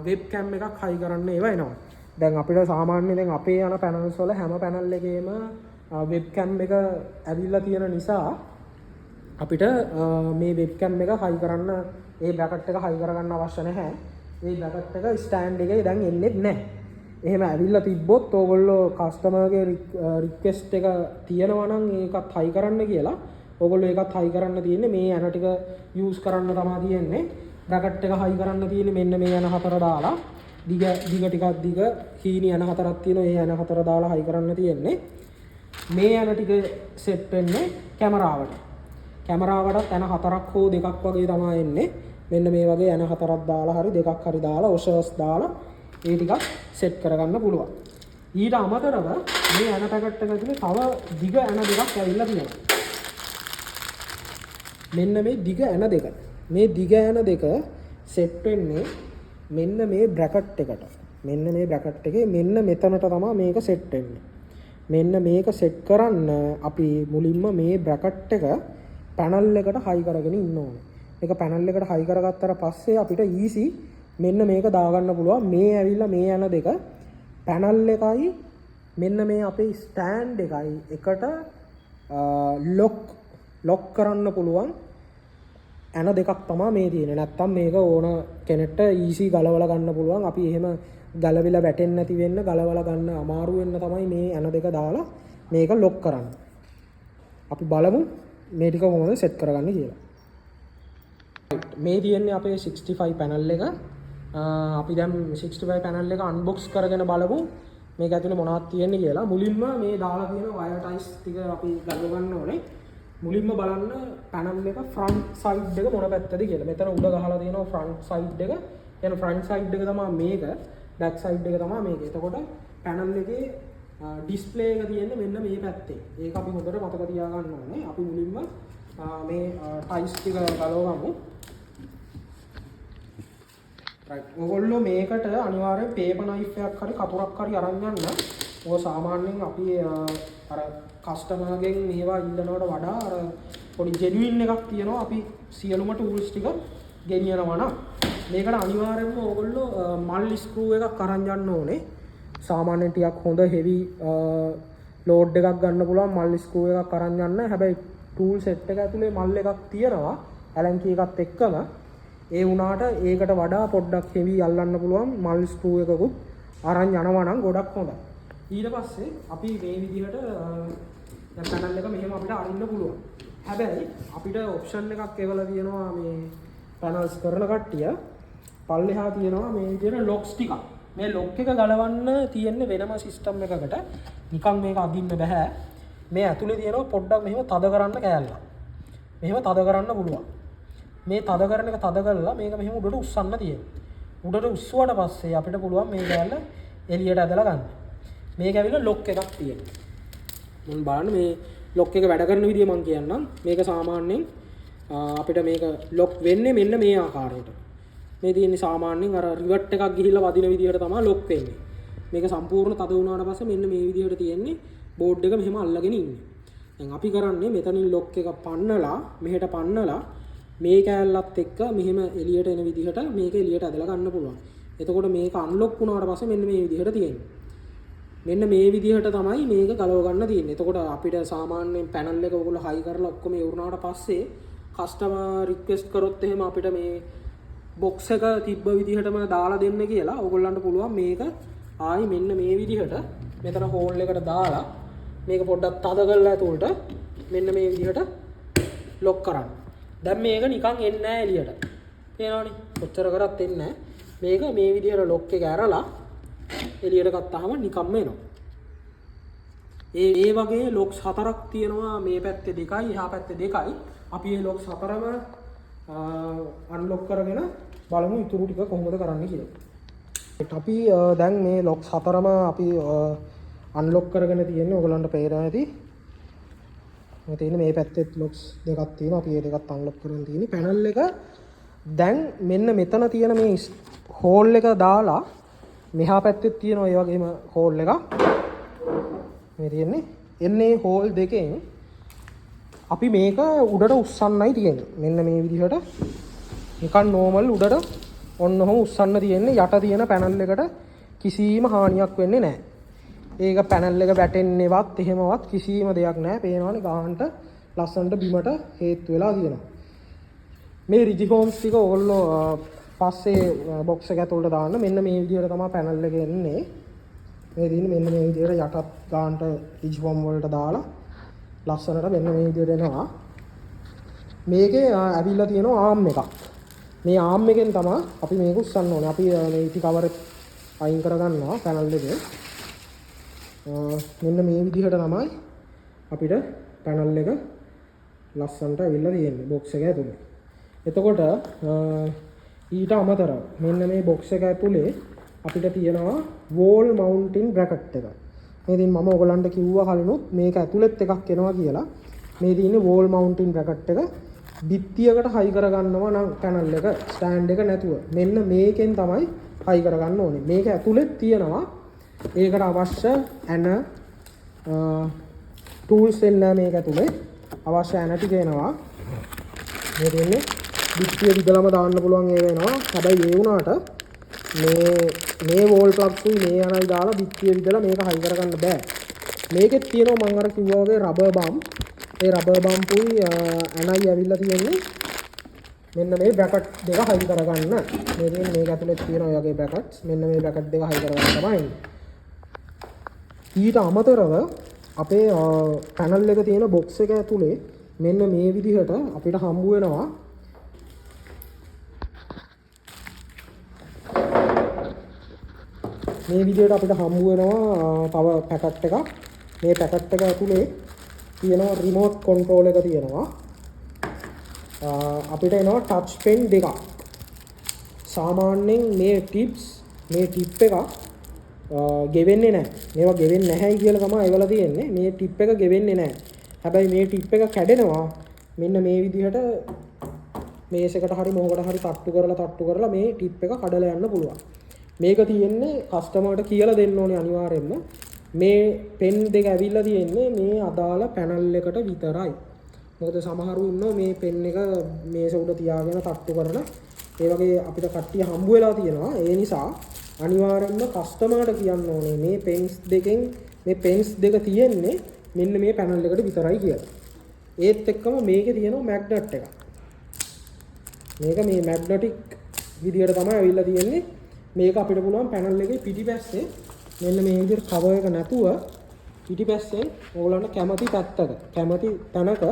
වෙබ් කැම් එකක් හයි කරන්න ඒවා එනවා. දැන් අපිට සාමාන්‍යයෙන් දැන් අපේ යන පැනල්ස් වල හැම පැනල් එකේම වෙබ් කැම් එක ඇවිල්ලා තියෙන නිසා අපිට මේ වෙබ් කැම් එක හයි කරන්න ඒ බ්‍රැකට් එක හයි කරගන්න අවශ්‍ය නැහැ. ඒ බ්‍රැකට් එක ස්ටෑන්ඩ් එකේ දැන් එන්නේ නැහැ. එහෙම ඇවිල්ලා තිබ්බොත් ඕගොල්ලෝ කස්ටමර්ගේ රික්වෙස්ට් එක තියෙනවා නම් ඒකත් හයි කරන්න කියලා ඕගොල්ලෝ ඒකත් හයි කරන්න තියෙන්නේ මේ ඇන ටික යූස් කරන්න තමයි තියෙන්නේ. බ්‍රැකට් එක හයි කරන්න තියෙන්නේ මෙන්න මේ ඇන 4 දාලා දිග ටිකක් දිග හීනි ඇන 4ක් තියෙනවා. ඒ ඇන 4 දාලා හයි කරන්න තියෙන්නේ. මේ ඇන ටික සෙට් වෙන්නේ කැමරාවට. කැමරාවටත් ඇන 4ක් හෝ 2ක් වගේ තමයි එන්නේ. මෙන්න මේ වගේ ඇන 4ක් දාලා හරි 2ක් හරි දාලා ඔෂර්ස් දාලා ඒ ටිකක් සෙට් කරගන්න පුළුවන්. ඊට අමතරව මේ ඇන පැකට් එක ඇතුලේ තව දිග ඇන දෙකක් ඇවිල්ලා තියෙනවා. මෙන්න මේ දිග ඇන දෙක. මේ දිග ඇන දෙක සෙට් වෙන්නේ මෙන්න මේ බ්‍රැකට් එකට. මෙන්න මේ බ්‍රැකට් එකේ මෙන්න මෙතනට තමයි මේක සෙට් වෙන්නේ. මෙන්න මේක සෙට් කරන්න අපි මුලින්ම මේ බ්‍රැකට් එක පැනල් එකට හයි කරගෙන ඉන්න ඕනේ. මේක පැනල් එකට හයි කරගත්තට පස්සේ අපිට ඊසි මෙන්න මේක දාගන්න පුළුවන්. මේ ඇවිල්ලා මේ යන දෙක පැනල් එකයි මෙන්න මේ අපේ ස්ටෑන්ඩ් එකයි එකට ලොක් කරන්න පුළුවන් ඇන දෙකක් තමයි මේ තියෙන්නේ. නැත්තම් මේක ඕන කෙනෙක්ට ඊසි ගලවලා ගන්න පුළුවන්. අපි එහෙම ගලවිලා වැටෙන්නේ නැති වෙන්න ගලවලා ගන්න අමාරු වෙන්න තමයි මේ ඇන දෙක දාලා මේක ලොක් කරන්නේ. අපි බලමු මේ ටික කොහොමද සෙට් කරගන්නේ කියලා. මේ තියෙන්නේ අපේ 65 පැනල් එක. අපි දැන් 65 පැනල් එක අන්බොක්ස් කරගෙන බලමු මේක ඇතුලේ මොනවද තියෙන්නේ කියලා. මුලින්ම මේ දාලා තියෙන වයර් ටයිස් ටික අපි ගලව ගන්න ඕනේ. මුලින්ම බලන්න පැනල් එක ෆ්‍රන්ට් සයිඩ් එක මොන පැත්තද කියලා. මෙතන උඩ ගහලා තියෙනවා ෆ්‍රන්ට් සයිඩ් එක. එන ෆ්‍රන්ට් සයිඩ් එක තමයි මේක. බෑක් සයිඩ් එක තමයි මේක. එතකොට පැනල් එකේ ඩිස්ප්ලේ එක තියෙන්නේ මෙන්න මේ පැත්තේ. ඒක අපි හොඳට මතක තියාගන්න ඕනේ. අපි මුලින්ම මේ ටයිස් ටික ගලවගමු. රයිට්. ඔයගොල්ලෝ මේකට අනිවාර්යෙන් පේපර් නයිෆ් එකක් හරි කතුරක් හරි අරන් යන්න. ඔය සාමාන්‍යයෙන් අපි අර කස්ටමර්ගෙන් මේවා ඉල්ලනවට වඩා අර පොඩි ජෙනුයින් එකක් තියෙනවා. අපි සියලුම ටූල්ස් ටික ගෙනියනවා නම් මේකට අනිවාර්යයෙන්ම ඕගොල්ලෝ මල් ස්ක්‍රූ එකක් අරන් යන්න ඕනේ. සාමාන්‍යයෙන් ටිකක් හොඳ හෙවි ලෝඩ් එකක් ගන්න පුළුවන් මල් ස්ක්‍රූ එකක් අරන් යන්න. හැබැයි ටූල් සෙට් එක ඇතුලේ මල් එකක් තියෙනවා ඇලන් කී එකත් එක්කම. ඒ වුණාට ඒකට වඩා පොඩ්ඩක් හෙවි අල්ලන්න පුළුවන් මල් ස්ක්‍රූ එකකුත් අරන් යනවා නම් ගොඩක් හොඳයි. ඊට පස්සේ අපි මේ විදිහට දැන් පැනල් එක මෙහෙම අපිට අරින්න පුළුවන්. හැබැයි අපිට ඔප්ෂන් එකක් එවලා තියෙනවා මේ පැනල්ස් කරන කට්ටිය. පල්ලෙහා තියෙනවා මේ විදිහට ලොක්ස් ටිකක්. මේ ලොක් එක ගලවන්න තියෙන්නේ වෙනම සිස්ටම් එකකට. නිකන් මේක අදින්න බෑ. මේ ඇතුලේ තියෙනවා පොඩ්ඩක් මෙහෙම තද කරන්න කෑල්ලක්. මෙහෙම තද කරන්න පුළුවන්. මේ තද කරන එක තද කරලා මේක මෙහෙම උඩට උස්සන්න තියෙනවා. උඩට උස්සුවාට පස්සේ අපිට පුළුවන් මේ කෑල්ල එළියට ඇදලා ගන්න. මේක ඇවිල්ලා ලොක් එකක් තියෙනවා. මම බලන්න මේ ලොක් එක වැඩ කරන විදිය මම කියන්නම්. මේක සාමාන්‍යයෙන් අපිට මේක ලොක් වෙන්නේ මෙන්න මේ ආකාරයට. මේ තියෙන්නේ සාමාන්‍යයෙන් අර රිවර්ට් එකක් ගිහිල්ලා වදින විදියට තමයි ලොක් වෙන්නේ. මේක සම්පූර්ණ තද වුණාට පස්සේ මෙන්න මේ විදියට තියෙන්නේ බෝඩ් එක මෙහෙම අල්ලගෙන ඉන්නේ. දැන් අපි කරන්නේ මෙතනින් ලොක් එක පන්නලා මෙහෙට පන්නලා මේ කෑල්ලත් එක්ක මෙහෙම එළියට එන විදිහට මේක එළියට ඇදලා ගන්න පුළුවන්. එතකොට මේක අන්ලොක් වුණාට පස්සේ මෙන්න මේ විදිහට තියෙන්නේ. මෙන්න මේ විදිහට තමයි මේක ගලව ගන්න තියෙන්නේ. එතකොට අපිට සාමාන්‍යයෙන් පැනල් එක ඔයගොල්ලෝ හයි කරලා ඔක්කොම ඉවරනාට පස්සේ කස්ටමර් රික්වෙස්ට් කරොත් එහෙම අපිට මේ බොක්ස් එක තිබ්බ විදිහටම දාලා දෙන්න කියලා ඔයගොල්ලන්ට පුළුවන් මේක ආයි මෙන්න මේ විදිහට මෙතන හෝල් එකට දාලා මේක පොඩ්ඩක් තද කරලා ඇතුළට මෙන්න මේ විදිහට ලොක් කරන්න. දැන් මේක නිකන් එන්නේ නැහැ එළියට. පේනවනේ. කොච්චර කරත් එන්නේ නැහැ. මේක මේ විදිහට ලොක් එක ඇරලා එළියට ගත්තාම නිකම්ම එනවා. ඒ වගේ ලොක්ස් හතරක් තියෙනවා මේ පැත්තේ දෙකයි එහා පැත්තේ දෙකයි. අපි මේ ලොක්ස් හතරම අන්ලොක් කරගෙන බලමු ඉතුරු ටික කොහොමද කරන්න කියලා. අපි දැන් මේ ලොක්ස් හතරම අපි අන්ලොක් කරගෙන තියෙන්නේ ඔයගලන්ට පේනවා ඇති. මේ තියෙන්නේ මේ පැත්තේ ලොක්ස් දෙකක් තියෙනවා. අපි මේ දෙකත් අන්ලොක් කරගෙන තියෙන්නේ. පැනල් එක දැන් මෙන්න මෙතන තියෙන මේ හෝල් එක දාලා මෙහා පැත්තේ තියෙනවා ඒ වගේම හෝල් එකක්. මේ තියෙන්නේ. එන්නේ හෝල් දෙකෙන් අපි මේක උඩට උස්සන්නයි තියෙන්නේ. මෙන්න මේ විදිහට නිකන් නෝමල් උඩට ඔන්නෝම උස්සන්න තියෙන්නේ. යට තියෙන පැනල් එකට කිසිම හානියක් වෙන්නේ නැහැ. ඒක පැනල් එක වැටෙන්නේවත් එහෙමවත් කිසිම දෙයක් නැහැ. පේනවනේ ගාහන්ට ලස්සනට බිමට හේතු වෙලා තියෙනවා. මේ රිජිෆෝම්ස් ටික ඕගොල්ලෝ පස්සේ බොක්ස් එක ඇතුළට දාන්න. මෙන්න මේ විදිහට තමයි පැනල් එක එන්නේ. මේ තියෙන්නේ මෙන්න මේ විදිහට යටත් ගාහන්ට රිජිෆෝම් වලට දාලා ලස්සනට මෙන්න මේ විදිහට එනවා. මේකේ ඇවිල්ලා තියෙනවා ආම් එකක්. මේ ආම් එකෙන් තමයි අපි මේක උස්සන්න ඕනේ. අපි මේ ඉති කවර් අයින් කරගන්නවා පැනල් එකේ. මෙන්න මේ විදිහට තමයි අපිට පැනල් එක ලස්සනට ඇවිල්ලා තියෙන්නේ බොක්ස් එක ඇතුලේ. එතකොට ඊට අමතරව මෙන්න මේ බොක්ස් එක ඇතුලේ අපිට තියෙනවා wall mounting bracket එක. මේ ඉතින් මම ඔයගලන්ට කිව්වා කලිනුත් මේක ඇතුලෙත් එකක් එනවා කියලා. මේ තියෙන්නේ wall mounting bracket එක. බිත්තියකට හයි කරගන්නවා නම් පැනල් එක ස්ටෑන්ඩ් එක නැතුව මෙන්න මේකෙන් තමයි හයි කරගන්න ඕනේ. මේක ඇතුලේ තියෙනවා ඒකට අවශ්‍ය ඇන ටූල්ස් එන්න මේක ඇතුලේ අවශ්‍ය ඇන ටික එනවා. මේ දෙන්නේ බිත්තිය විදලම දාන්න පුළුවන් ඒ වෙනවා. හැබැයි ඒ වුණාට මේ වෝල් ප්ලග්ස්ුයි මේ අනයි දාලා බිත්තිය විදලා මේක හයි කරගන්න බෑ. මේකෙත් තියෙනවා මම අර කිව්වා වගේ රබර් බම්ප්. ඒ රබර් බම්පුයි ඇනයි ඇවිල්ලා තියෙන්නේ මෙන්න මේ බ්‍රැකට් දෙක හයි කරගන්න. මේ තියෙන මේක ඇතුලේ තියෙන ඔය වගේ බ්‍රැකට්ස්. මෙන්න මේ බ්‍රැකට් දෙක හයි කරගන්න තමයි. ඊට අමතරව අපේ පැනල් එක තියෙන බොක්ස් එක ඇතුලේ මෙන්න මේ විදිහට අපිට හම්බ වෙනවා මේ විදිහට අපිට හම්බ වෙනවා තව පැකට් එකක්. මේ පැකට් එක ඇතුලේ තියෙනවා රිමෝට් කන්ට්‍රෝල් එක තියෙනවා. අපිට එනවා ටච් පෙන් දෙකක්. සාමාන්‍යයෙන් මේ ටිප් එක ගෙවෙන්නේ නැහැ. මේවා ගෙවෙන්නේ නැහැයි කියලා තමයි ඒවලා තියෙන්නේ. මේ ටිප් එක ගෙවෙන්නේ නැහැ. හැබැයි මේ ටිප් එක කැඩෙනවා මෙන්න මේ විදිහට මේසෙකට හරි මොහොකට හරි තට්ටු කරලා මේ ටිප් එක කඩලා යන්න පුළුවන්. මේක තියෙන්නේ කස්ටමර්ට කියලා දෙන්න ඕනේ අනිවාර්යෙන්ම. මේ පෙන් දෙක ඇවිල්ලා තියෙන්නේ මේ අදාළ පැනල් එකට විතරයි. මොකද සමහරු ඉන්නවා මේ පෙන් එක මේස උඩ තියාගෙන තට්ටු කරන ඒ වගේ අපිට කට්ටිය හම්බ වෙලා තියෙනවා. ඒ නිසා අනිවාර්යෙන්ම කස්ටමර්ට කියන්න ඕනේ මේ පෙන්ස් දෙක තියෙන්නේ මෙන්න මේ පැනල් එකට විතරයි කියලා. ඒත් එක්කම මේකේ තියෙනවා මැග්නට් එකක්. මේක මේ මැග්නටික් විදියට තමයි ඇවිල්ලා තියෙන්නේ. මේක අපිට පුළුවන් පැනල් එකේ පිටිපස්සේ මෙන්න මේ විදිහට කවර් එක නැතුව පිටිපස්සේ ඕගොල්ලන්ට කැමති තැනක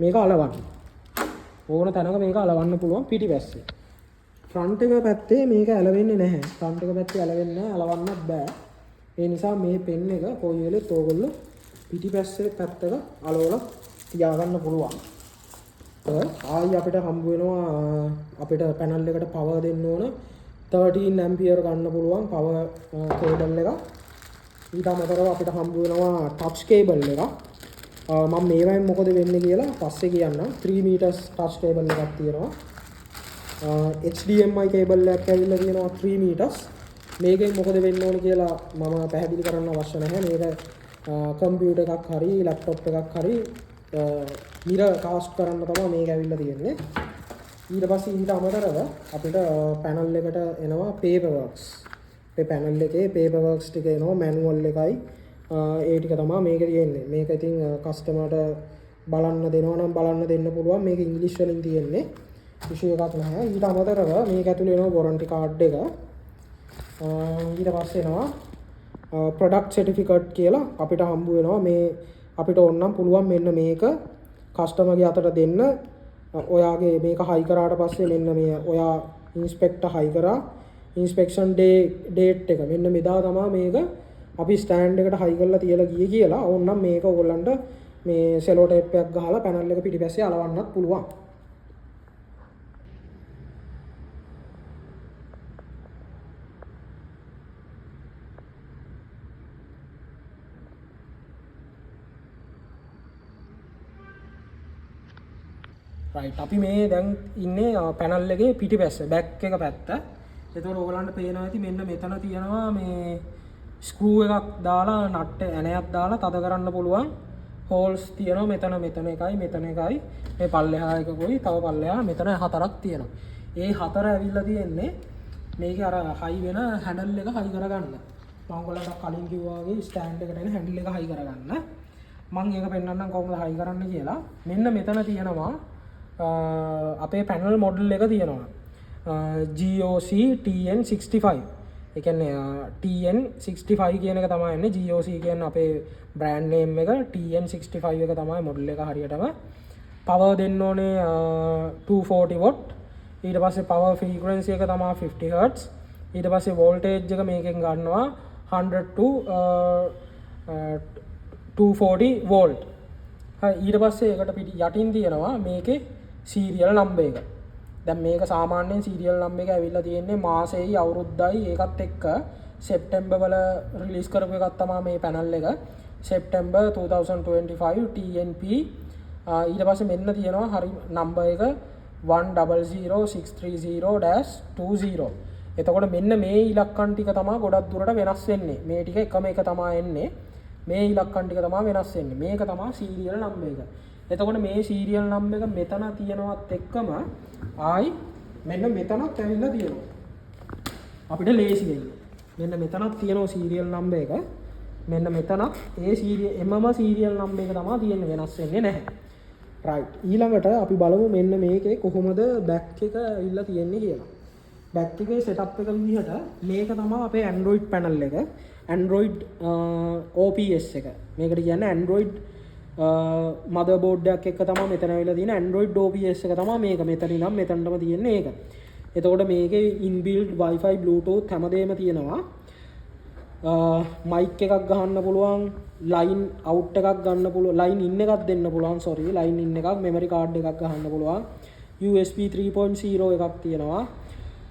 මේක අලවන්න. ඕන තැනක මේක අලවන්න පුළුවන් පිටිපස්සේ. ෆ්‍රන්ට් එක පැත්තේ මේක ඇලවෙන්නේ නැහැ. ෆ්‍රන්ට් එක පැත්තේ ඇලවෙන්නේ නැහැ, අලවන්නත් බෑ. ඒ නිසා මේ පෙන් එක කොයි වෙලෙත් ඕගොල්ලෝ පිටිපස්සේ පැත්තක අලවලා තියාගන්න පුළුවන්. ආයි අපිට හම්බ වෙනවා අපිට පැනල් එකට පවර් දෙන්න ඕන 13 ඇම්පියර් ගන්න පුළුවන් පවර් කේබල් එක. ඊට අමතරව අපිට හම්බ වෙනවා ටච් කේබල් එකක්. මම මේවෙන් මොකද වෙන්නේ කියලා පස්සේ කියන්නම්. 3 මීටර්ස් ටච් කේබල් එකක් තියෙනවා. HDMI කේබල් එකක් ඇවිල්ලා තියෙනවා 3 මීටර්ස්. මේකෙන් මොකද වෙන්න ඕනේ කියලා මම පැහැදිලි කරන්න අවශ්‍ය නැහැ. මේක කම්පියුටර් එකක් හරි ලැප්ටොප් එකක් හරි මිරර් කාස්ට් කරන්න තමයි මේක ඇවිල්ලා තියෙන්නේ. ඊට පස්සේ ඊට අමතරව අපිට පැනල් එකට එනවා පේපර් වර්ක්ස්. මේ පැනල් එකේ පේපර් වර්ක්ස් ටික එනවා මැනුවල් එකයි ඒ ටික තමයි මේක තියෙන්නේ. මේක ඉතින් කස්ටමර්ට බලන්න දෙනවා නම් බලන්න දෙන්න පුළුවන්. මේක ඉංග්‍රීසි වලින් තියෙන්නේ. ඉෂුව එකක් නැහැ. ඊට අමතරව මේක ඇතුලේ එනවා වොරන්ටි කාඩ් එක. ඊට පස්සේ එනවා ප්‍රොඩක්ට් සර්ටිෆිකේට් කියලා අපිට හම්බ වෙනවා. මේ අපිට ඕනනම් පුළුවන් මෙන්න මේක කස්ටමර්ගේ අතට දෙන්න. ඔයාගේ මේක හයි කරාට පස්සේ මෙන්න මේ ඔයා ඉන්ස්පෙක්ටර් හයි කරා ඉන්ස්පෙක්ෂන් ඩේට් එක මෙන්න මෙදා තමයි මේක අපි ස්ටෑන්ඩ් එකට හයි කරලා තියලා ගියේ කියලා. ඕනනම් මේක ඕගොල්ලන්ට මේ සෙලෝ ටේප් එකක් ගහලා පැනල් එක පිටිපස්සේ අලවන්නත් පුළුවන්. රයිට් අපි මේ දැන් ඉන්නේ පැනල් එකේ පිටිපස්ස බෑක් එක පැත්ත. එතකොට ඔයගලන්ට පේනවා ඇති මෙන්න මෙතන තියෙනවා මේ ස්ක්‍රූ එකක් දාලා නට් ඇණයක් දාලා තද කරන්න පුළුවන් හෝල්ස් තියෙනවා මෙතන එකයි මේ පල්ලෙහා එකකුයි තව පල්ලෙහා මෙතන හතරක් තියෙනවා. ඒ හතර ඇවිල්ලා තියෙන්නේ මේකේ අර හයි වෙන හැන්ඩල් එක හයි කරගන්න. මම ඔයගලන්ට කලින් කිව්වා වගේ ස්ටෑන්ඩ් එකට එන හැන්ඩල් එක හයි කරගන්න. මම ඒක පෙන්නන්නම් කොහොමද හයි කරන්න කියලා. මෙන්න මෙතන තියෙනවා අපේ පැනල් මොඩල් එක තියෙනවා GOC TN65. ඒ කියන්නේ TN65 කියන එක තමයි එන්නේ. GOC කියන්නේ අපේ බ්‍රෑන්ඩ් නේම් එක. TN65 එක තමයි මොඩල් එක හරියටම. පවර් දෙන්න ඕනේ 240 වොට්. ඊට පස්සේ පවර් ෆ්‍රීකවන්සි එක තමයි 50 Hz. ඊට පස්සේ වෝල්ටේජ් එක මේකෙන් ගන්නවා 100 to 240 වෝල්ට්. හරි ඊට පස්සේ ඒකට යටින් තියෙනවා මේකේ සීරියල් නම්බර් එක. දැන් මේක සාමාන්‍යයෙන් සීරියල් නම්බර් එක ඇවිල්ලා තියෙන්නේ මාසෙයි අවුරුද්දයි ඒකත් එක්ක සෙප්ටැම්බර් වල රිලීස් කරපු එකක් තමයි මේ පැනල් එක. සෙප්ටැම්බර් 2025 TNP. ඊට පස්සේ මෙන්න තියෙනවා හරි නම්බර් එක 100630-20. එතකොට මෙන්න මේ ඉලක්කම් ටික තමයි ගොඩක් දුරට වෙනස් වෙන්නේ. මේ ටික එකම එක තමයි එන්නේ. මේ ඉලක්කම් ටික තමයි වෙනස් වෙන්නේ. මේක තමයි සීරියල් නම්බර් එක. එතකොට මේ සීරියල් නම්බර් එක මෙතන තියෙනවත් එක්කම ආයි මෙන්න මෙතනත් ඇවිල්ලා තියෙනවා. අපිට ලේසි වෙන්න. මෙන්න මෙතනත් තියෙනවා සීරියල් නම්බර් එක. මෙන්න මෙතනත් ඒ සීරියල් නම්බර් එක තමයි තියෙන්නේ, වෙනස් වෙන්නේ නැහැ. රයිට්. ඊළඟට අපි බලමු මෙන්න මේකේ කොහොමද බෑක් එක ඇවිල්ලා තියෙන්නේ කියලා. බෑක් එකේ සෙටප් එක විදිහට මේක තමයි අපේ Android panel එක. Android OPS එක. මේකට කියන්නේ Android motherboard එකක් එක්ක තමයි මෙතන ඇවිල්ලා තියෙන Android OPS එක තමයි මේක. මෙතන ඉඳන් මෙතනටම තියෙන්නේ ඒක. එතකොට මේකේ inbuilt Wi-Fi Bluetooth හැමදේම තියෙනවා. mic එකක් ගහන්න පුළුවන්, line out එකක් ගන්න පුළුවන්, line in එකක් දෙන්න පුළුවන්, line in එකක්, memory card එකක් ගහන්න පුළුවන්. USB 3.0 එකක් තියෙනවා.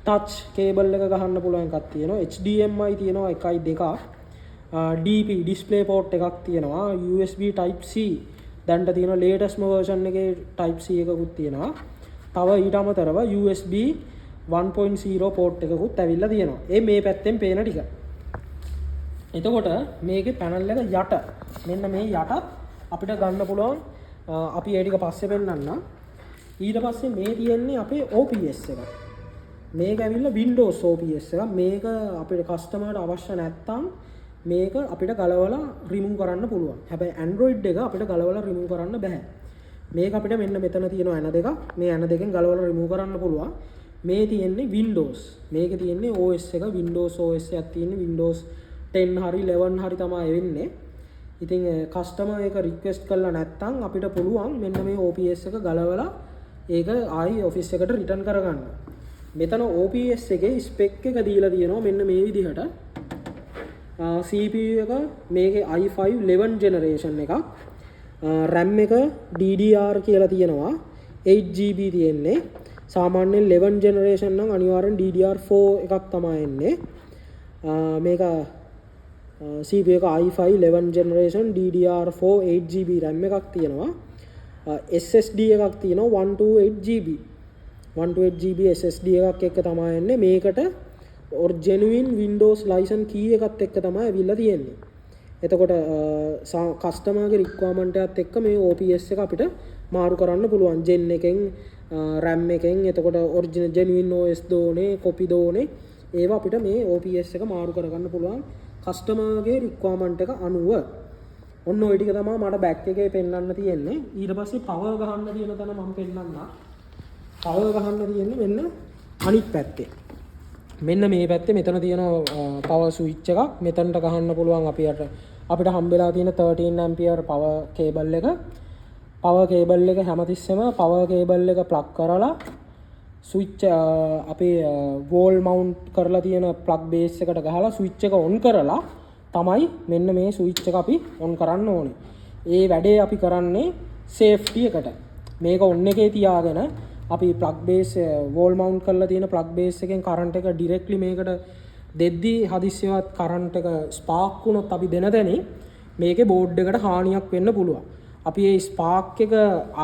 touch cable එක ගහන්න පුළුවන් එකක් තියෙනවා. HDMI තියෙනවා 1 2. DP display port එකක් තියෙනවා. USB type C දැන්ට තියෙන latest version එකේ type C එකකුත් තියෙනවා. තව ඊට අමතරව USB 1.0 port එකකුත් ඇවිල්ලා තියෙනවා. මේ පැත්තෙන් පේන ටික. එතකොට මේකේ panel එක යට මෙන්න මේ යටත් අපිට ගන්න පුළුවන්. අපි ඒ ටික පස්සේ පෙන්නන්නම්. ඊට පස්සේ මේ තියෙන්නේ අපේ OPS එක. මේක ඇවිල්ලා Windows OPS එක. මේක අපේ කස්ටමර්ට අවශ්‍ය නැත්නම් මේක අපිට ගලවලා රිමූව් කරන්න පුළුවන්. හැබැයි Android එක අපිට ගලවලා රිමූව් කරන්න බෑ. මේක අපිට මෙන්න මෙතන තියෙන ඇන දෙකක්. මේ ඇන දෙකෙන් ගලවලා රිමූව් කරන්න පුළුවන්. මේ තියෙන්නේ Windows. මේකේ තියෙන්නේ OS එක Windows OS එකක් තියෙන්නේ. Windows 10 හරි 11 හරි තමයි වෙන්නේ. ඉතින් කස්ටමර් එක රික්වෙස්ට් කළා නැත්නම් අපිට පුළුවන් මෙන්න මේ OPS එක ගලවලා ඒක ආයි ඔෆිස් එකට රිටර්න් කරගන්න. මෙතන OPS එකේ ස්පෙක් එක දීලා තියෙනවා මෙන්න මේ විදිහට. CPU එක මේකේ i5 11 generation එකක්. RAM එක DDR කියලා තියෙනවා. 8GB තියෙන්නේ. සාමාන්‍යයෙන් 11 generation නම් අනිවාර්යෙන් DDR4 එකක් තමයි එන්නේ. මේක CPU එක i5 11 generation DDR4 8GB RAM එකක් තියෙනවා. SSD එකක් තියෙනවා 128GB. 128GB SSD එකක් එක්ක තමයි එන්නේ. මේකට genuine Windows license key එකත් එක්ක තමයි ඇවිල්ලා තියෙන්නේ. එතකොට කස්ටමර්ගේ requirement එකත් එක්ක මේ OPS එක අපිට මාරු කරන්න පුළුවන්. gen එකෙන් RAM එකෙන් එතකොට original genuine OS දෝනේ copy දෝනේ ඒවා අපිට මේ OPS එක මාරු කරගන්න පුළුවන් කස්ටමර්ගේ requirement එක අනුව. ඔන්න ඔය ටික තමයි මට back එකේ පෙන්වන්න තියෙන්නේ. ඊට පස්සේ power ගහන්න තියෙන තැන මම පෙන්වන්නම්. power ගහන්න තියෙන්නේ මෙන්න අනිත් පැත්තේ. මෙන්න මේ පැත්තේ මෙතන තියෙන power switch එකක්. මෙතනට ගහන්න පුළුවන් අපිට හම්බෙලා තියෙන 13 ampere power cable එක. power cable එක හැමතිස්සෙම power cable එක plug කරලා switch අපේ wall mount කරලා තියෙන plug base එකට ගහලා switch එක on කරලා තමයි මෙන්න මේ switch එක අපි on කරන්න ඕනේ. ඒ වැඩේ අපි කරන්නේ safety එකට. මේක on එකේ තියාගෙන අපි plug base wall mount කරලා තියෙන plug base එකෙන් current එක directly මේකට දෙද්දී හදිස්සියවත් current එක spark වුණොත් අපි දෙනදැනි මේකේ board එකට හානියක් වෙන්න පුළුවන්. අපි මේ spark එක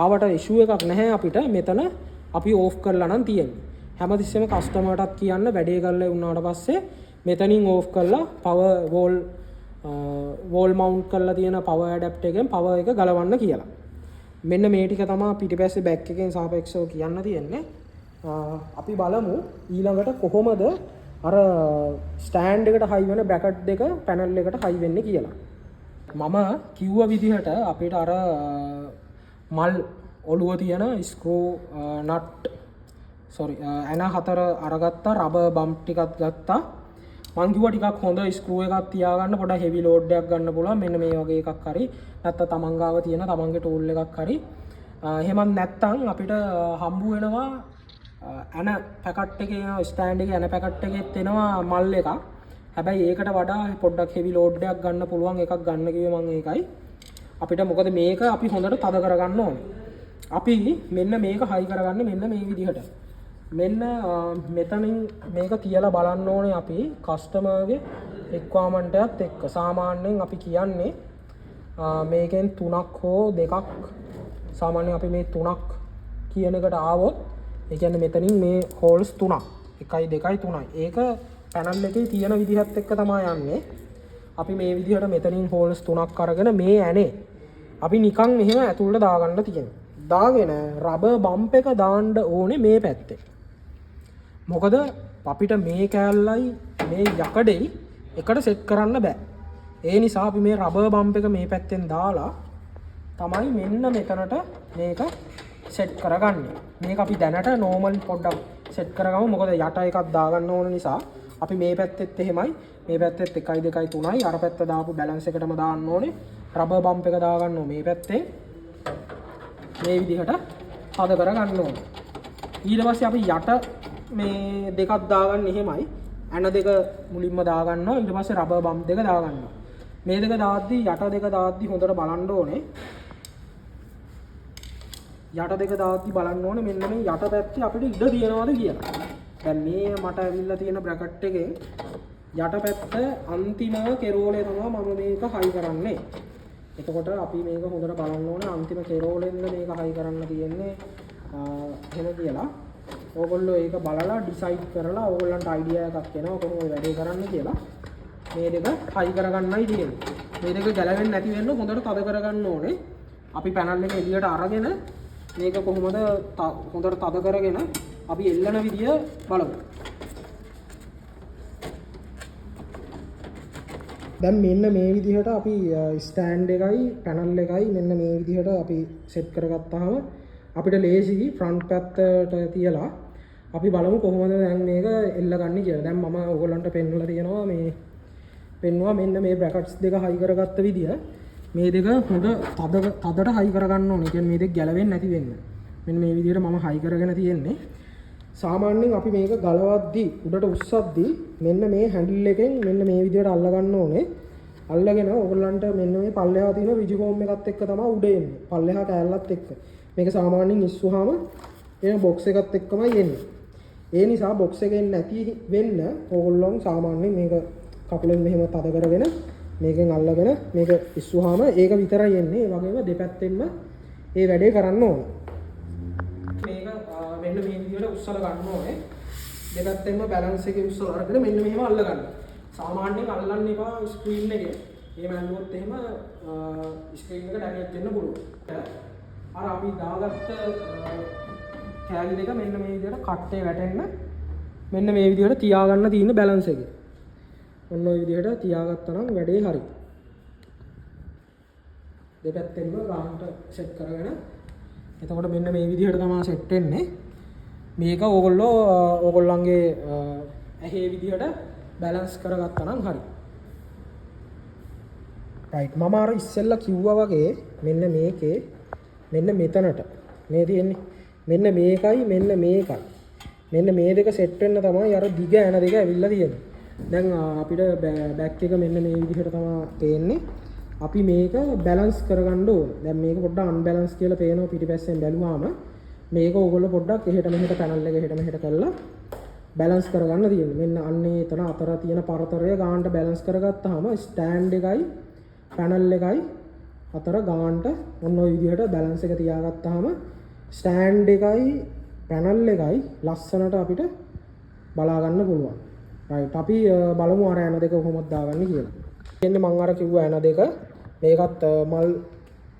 ආවට issue එකක් නැහැ අපිට. මෙතන අපි off කරලා නම් තියෙන්නේ. හැමතිස්සෙම කස්ටමර්ටත් කියන්න වැඩේ කරලා වුණාට පස්සේ මෙතනින් off කරලා power wall mount කරලා තියෙන power adapter එකෙන් power එක ගලවන්න කියලා. මෙන්න මේ ටික තමයි පිටිපස්සේ back එකෙන් සාපේක්ෂව කියන්න තියෙන්නේ. අපි බලමු ඊළඟට කොහොමද අර stand එකට high වෙන bracket දෙක panel එකට high වෙන්නේ කියලා. මම කිව්ව විදිහට අපිට අර මල් ඔළුව තියෙන screw nut ඇන 4 අරගත්තා, rubber bump ටිකක් ගත්තා. මං කිව්වා ටිකක් හොඳ screw එකක් තියාගන්න, පොඩ heavy load එකක් ගන්න පුළුවන්. මෙන්න මේ වගේ එකක් හරි නැත්නම් තමන් ගාව තියෙන තමන්ගේ tool එකක් හරි. එහෙමත් නැත්නම් අපිට හම්බු වෙනවා ඇන පැකට් එකේ stand එකේ ඇන පැකට් එකෙත් එනවා මල් එකක්. හැබැයි ඒකට වඩා පොඩ්ඩක් heavy load එකක් ගන්න පුළුවන් එකක් ගන්න කිව්වේ මං ඒකයි. අපිට මොකද මේක අපි හොඳට තද කරගන්න ඕනේ. අපි මෙන්න මේක high කරගන්නේ මෙන්න මේ විදිහට. මෙන්න මෙතනින් මේක තියලා බලන්න ඕනේ අපි කස්ටමර්ගේ requirement එකත් එක්ක. සාමාන්‍යයෙන් අපි කියන්නේ මේකෙන් 3ක් හෝ 2ක් සාමාන්‍යයෙන් අපි මේ 3ක් කියන එකට ආවොත් ඒ කියන්නේ මෙතනින් මේ holes 3ක් 1 2 3යි. ඒක පැනල් එකේ තියෙන විදිහත් එක්ක තමයි යන්නේ. අපි මේ විදිහට මෙතනින් හෝල්ස් 3ක් අරගෙන මේ ඇනේ අපි නිකන් මෙහෙම ඇතුළට දාගන්න තියෙනවා. දාගෙන රබර් බම්ප් එක දාන්න ඕනේ මේ පැත්තේ. මොකද අපිට මේ කෑල්ලයි මේ යකඩෙයි එකට සෙට් කරන්න බෑ. ඒ නිසා අපි මේ රබර් බම්ප් එක මේ පැත්තෙන් දාලා තමයි මෙන්න මෙතනට මේක සෙට් කරගන්නේ. මේක අපි දැනට නෝමල් පොඩ්ඩක් සෙට් කරගමු. මොකද යට එකක් දාගන්න ඕන නිසා අපි මේ පැත්තෙත් එහෙමයි. මේ පැත්තෙත් 1 2 3යි. අර පැත්ත දාපු බැලන්ස් එකටම දාන්න ඕනේ. රබර් බම්ප් එක දාගන්න ඕනේ මේ පැත්තේ. මේ විදිහට හද කරගන්න ඕනේ. ඊට පස්සේ අපි යට මේ දෙකක් දාගන්න එහෙමයි. ඇන දෙක මුලින්ම දාගන්නවා. ඊට පස්සේ රබර් බම්ප් දෙක දාගන්නවා. මේ දෙක දාද්දි යට දෙක දාද්දි හොඳට බලන්න ඕනේ. යට දෙක දාද්දි බලන්න ඕනේ මෙන්න මේ යට පැත්තේ අපිට ඉඩ තියනවාද කියලා. දැන් මේ මට ඇවිල්ලා තියෙන බ්‍රැකට් එකේ යට පැත්ත අන්තිම කෙරෝලේ තමයි මම මේක හයි කරන්නේ. එතකොට අපි මේක හොඳට බලන්න ඕනේ අන්තිම කෙරෝලෙන්ද මේක හයි කරන්න තියෙන්නේ එහෙම කියලා. ඕගොල්ලෝ ඒක බලලා ඩිසයිඩ් කරලා ඕගොල්ලන්ට අයිඩියා එකක් එනවා කොහොමද වැඩේ කරන්න කියලා. මේ දෙක හයි කරගන්නයි තියෙන්නේ. මේ දෙක ගැලවෙන්නේ නැති වෙන්න හොඳට තද කරගන්න ඕනේ. අපි පැනල් එක එළියට අරගෙන මේක කොහොමද හොඳට තද කරගෙන අපි එල්ලන විදිය බලමු. දැන් මෙන්න මේ විදිහට අපි ස්ටෑන්ඩ් එකයි පැනල් එකයි මෙන්න මේ විදිහට අපි සෙට් කරගත්තාම අපිට ලේසි ෆ්‍රන්ට් පැත්තට තියලා අපි බලමු කොහොමද දැන් මේක එල්ලගන්නේ කියලා. දැන් මම ඔයගොල්ලන්ට පෙන්වලා තියෙනවා මේ පෙන්වුවා මෙන්න මේ බ්‍රැකට්ස් දෙක හයි කරගත්ත විදිය. මේ දෙක හොඳ තදට හයි කරගන්න ඕනේ. කියන්නේ මේ දෙක ගැලවෙන්නේ නැති වෙන්න. මෙන්න මේ විදිහට මම හයි කරගෙන තියෙන්නේ. සාමාන්‍යයෙන් අපි මේක ගලවද්දී උඩට උස්සද්දී මෙන්න මේ හැන්ඩල් එකෙන් මෙන්න මේ විදිහට අල්ල ගන්න ඕනේ. අල්ලගෙන ඕගොල්ලන්ට මෙන්න මේ පල්ලෙහා තියෙන රිජිකෝම් එකත් එක්ක තමයි උඩ එන්නේ. පල්ලෙහා කෑල්ලත් එක්ක. මේක සාමාන්‍යයෙන් ඉස්සුවාම එන බොක්ස් එකත් එක්කමයි එන්නේ. ඒ නිසා බොක්ස් එකෙන් නැති වෙන්න ඕගොල්ලෝ සාමාන්‍යයෙන් මේක කකුලෙන් මෙහෙම තද කරගෙන මේකෙන් අල්ලගෙන මේක ඉස්සුවාම ඒක විතරයි එන්නේ. ඒ වගේම දෙපැත්තෙන්ම මේ වැඩේ කරන්න ඕනේ. මේක මෙන්න මේ විදිහට උස්සලා ගන්න ඕනේ. දෙපැත්තෙන්ම බැලන්ස් එකේ උස්සලා අරගෙන මෙන්න මෙහෙම අල්ල ගන්න. සාමාන්‍යයෙන් අල්ලන්න එපා ස්ක්‍රීන් එකේ. එහෙම අල්ලුවොත් එහෙම ස්ක්‍රීන් එක ඩැමේජ් වෙන්න පුළුවන්. අර අපි දාගත්ත කෑලි දෙක මෙන්න මේ විදිහට කට්ටේ වැටෙන්න මෙන්න මේ විදිහට තියාගන්න තියෙන බැලන්ස් එකේ. ඔන්න ඔය විදිහට තියාගත්තා නම් වැඩේ හරි. දෙපැත්තෙන්ම ගානට සෙට් කරගෙන එතකොට මෙන්න මේ විදිහට තමයි සෙට් වෙන්නේ. මේක ඕගොල්ලන්ගේ ඇහි විදිහට බැලන්ස් කරගත්තා නම් හරි. රයිට් මම අර ඉස්සෙල්ලා කිව්වා වගේ මෙන්න මේකේ මෙන්න මෙතනට මේ තියෙන්නේ මෙන්න මේකයි මෙන්න මේකයි මෙන්න මේ දෙක සෙට් වෙන්න තමයි අර දිග ඇන දෙක ඇවිල්ලා තියෙන්නේ. දැන් අපිට බෑක් එක මෙන්න මේ විදිහට තමයි තේන්නේ. අපි මේක බැලන්ස් කරගන්න ඕන. දැන් මේක පොඩ්ඩක් අන්බැලන්ස් කියලා පේනවා පිටිපස්සෙන් බැලුවාම. මේක ඕගොල්ලෝ පොඩ්ඩක් එහෙට මෙහෙට පැනල් එක එහෙට මෙහෙට කරලා බැලන්ස් කරගන්න තියෙනවා. මෙන්න අන්නේ එතන අතර තියෙන පරතරය ගානට බැලන්ස් කරගත්තාම ස්ටෑන්ඩ් එකයි පැනල් එකයි අතර ගානට ඔන්න ඔය විදිහට බැලන්ස් එක තියාගත්තාම ස්ටෑන්ඩ් එකයි පැනල් එකයි ලස්සනට අපිට බලා ගන්න පුළුවන්. රයිට් අපි බලමු අර ඇන දෙක කොහොමද දාගන්නේ කියලා. එන්නේ මම අර කිව්වා ඇන දෙක මේකත් මල්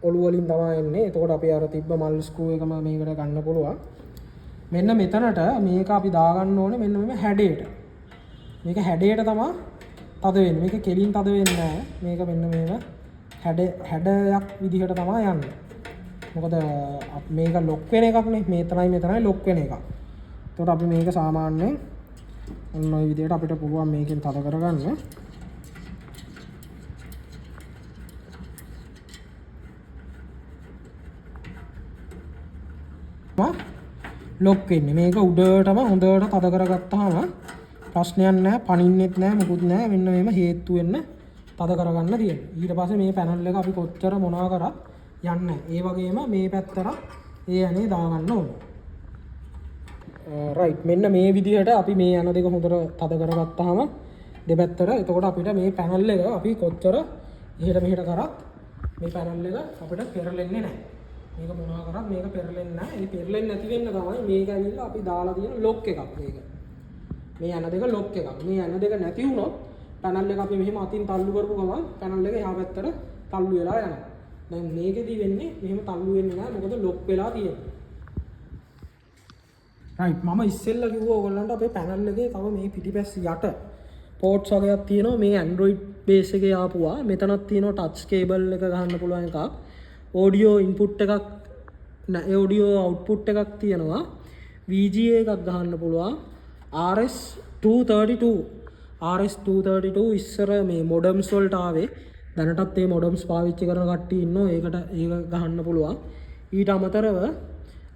ඔලු වලින් තමයි එන්නේ. එතකොට අපි අර තිබ්බ මල් ස්ක්‍රූ එකම මේකට ගන්න පුළුවන්. මෙන්න මෙතනට මේක අපි දාගන්න ඕනේ මෙන්න මේ හැඩයට. මේක හැඩයට තමයි තද වෙන්නේ. මේක කෙලින් තද වෙන්නේ නැහැ. මේක මෙන්න මේක හැඩයක් විදිහට තමයි යන්නේ. මොකද මේක ලොක් වෙන එකක් නේ. මෙතනයි ලොක් වෙන එක. එතකොට අපි මේක සාමාන්‍යයෙන් ඔන්න ඔය විදිහට අපිට පුළුවන් මේකෙන් තද කරගන්න. ලොක් වෙන්නේ. මේක උඩටම හොඳට තද කරගත්තාම ප්‍රශ්නයක් නැහැ, පනින්නෙත් නැහැ, මුකුත් නැහැ. මෙන්න මේම හේතු වෙන්න තද කරගන්න තියෙනවා. ඊට පස්සේ මේ පැනල් එක අපි කොච්චර මොනවා කරත් යන්නේ නැහැ. ඒ වගේම මේ පැත්තට ඒ ඇනේ දාගන්න ඕනේ. රයිට් මෙන්න මේ විදිහට අපි මේ යන දෙක හොඳට තද කරගත්තාම දෙපැත්තට එතකොට අපිට මේ පැනල් එක අපි කොච්චර එහෙට මෙහෙට කරත් මේ පැනල් එක අපිට පෙරලෙන්නේ නැහැ. මේක මොනවා කරත් මේක පෙරලෙන්නේ නැහැ. ඒ පෙරලෙන්නේ නැති වෙන්න තමයි මේක ඇවිල්ලා අපි දාලා තියෙන ලොක් එකක් මේක. මේ යන දෙක ලොක් එකක්. මේ යන දෙක නැති වුණොත් පැනල් එක අපි මෙහෙම අතින් තල්ලු කරපු ගමන් පැනල් එක එහා පැත්තට තල්ලු වෙලා යනවා. දැන් මේකෙදි වෙන්නේ මෙහෙම තල්ලු වෙන්නේ නැහැ. මොකද ලොක් වෙලා තියෙන්නේ. රයිට් මම ඉස්සෙල්ලා කිව්වා ඔයගොල්ලන්ට අපේ පැනල් එකේ තව මේ පිටිපැස්ස යට පෝට්ස් වගේක් තියෙනවා. මේ Android base එකේ ආපුවා. මෙතනක් තියෙනවා ටච් කේබල් එක ගහන්න පුළුවන් එකක්. ඔඩියෝ ඉන්පුට් එකක් ඔඩියෝ අවුට්පුට් එකක් තියෙනවා. VGA එකක් ගහන්න පුළුවන්. RS232 ඉස්සර මේ මොඩම්ස් වලට ආවේ. දැනටත් මේ මොඩම්ස් පාවිච්චි කරන කට්ටිය ඉන්නවා. ඒක ගහන්න පුළුවන්. ඊට අමතරව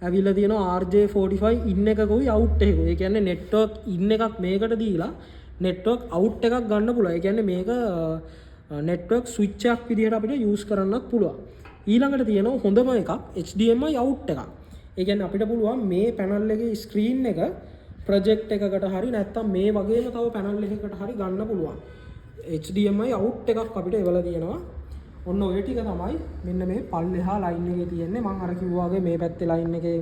ඇවිල්ලා තියෙනවා RJ45 ඉන් එකකුයි අවුට් එකකුයි. ඒ කියන්නේ නෙට්වර්ක් ඉන් එකක් මේකට දීලා නෙට්වර්ක් අවුට් එකක් ගන්න පුළුවන්. ඒ කියන්නේ මේක නෙට්වර්ක් ස්විච් එකක් විදිහට අපිට යූස් කරන්නත් පුළුවන්. ඊළඟට තියෙනවා හොඳම එකක් HDMI අවුට් එකක්. ඒ කියන්නේ අපිට පුළුවන් මේ පැනල් එකේ ස්ක්‍රීන් එක ප්‍රොජෙක්ට් එකකට හරි නැත්නම් මේ වගේම තව පැනල් එකකට හරි ගන්න පුළුවන්. HDMI අවුට් එකක් අපිට එවලා තියෙනවා. ඔන්න ඔය ටික තමයි මෙන්න මේ පල්ලෙහා ලයින් එකේ තියෙන්නේ. මම අර කිව්වා වගේ මේ පැත්තේ ලයින් එකේ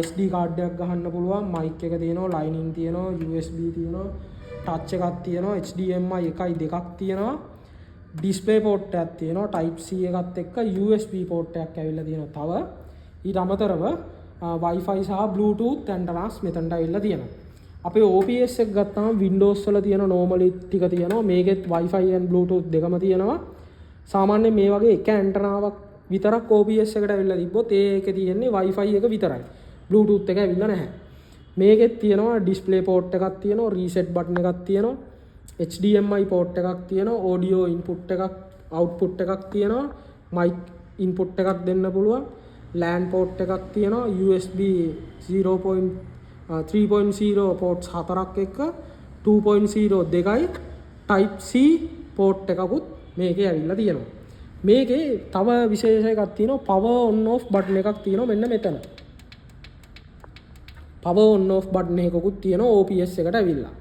SD කාඩ් එකක් ගහන්න පුළුවන්. මයික් එක තියෙනවා, ලයිනින් තියෙනවා, USB තියෙනවා, ටච් එකක් තියෙනවා, HDMI 1යි 2ක් තියෙනවා. ඩිස්ප්ලේ පෝට් එකක් තියෙනවා. Type C එකත් එක්ක USB පෝට් එකක් ඇවිල්ලා තියෙනවා. තව ඊට අමතරව Wi-Fi සහ Bluetooth antennas මෙතනට ඇවිල්ලා තියෙනවා. අපේ OPS එක ගත්තාම Windows වල තියෙන normally ටික තියෙනවා. මේකෙත් Wi-Fi and Bluetooth දෙකම තියෙනවා. සාමාන්‍යයෙන් මේ වගේ එක ඇන්ටනාවක් විතරක් OPS එකට ඇවිල්ලා තිබ්බොත් ඒකේ තියෙන්නේ Wi-Fi එක විතරයි. Bluetooth එක ඇවිල්ලා නැහැ. මේකෙත් තියෙනවා ඩිස්ප්ලේ පෝට් එකක් තියෙනවා, රීසෙට් බටන් එකක් තියෙනවා, HDMI පෝට් එකක් තියෙනවා, ඔඩියෝ ඉන්පුට් එකක්, අවුට්පුට් එකක් තියෙනවා, මයික් ඉන්පුට් එකක් දෙන්න පුළුවන්, LAN පෝට් එකක් තියෙනවා, USB 3.0 පෝට්ස් 4ක් එක්ක 2.0 දෙකයි, Type C පෝට් එකකුත් මේකේ ඇවිල්ලා තියෙනවා. මේකේ තව විශේෂ එකක් තියෙනවා power on off බටන් එකක් තියෙනවා මෙන්න මෙතන. power on off බටන් එකකුත් තියෙනවා OPS එකට ඇවිල්ලා.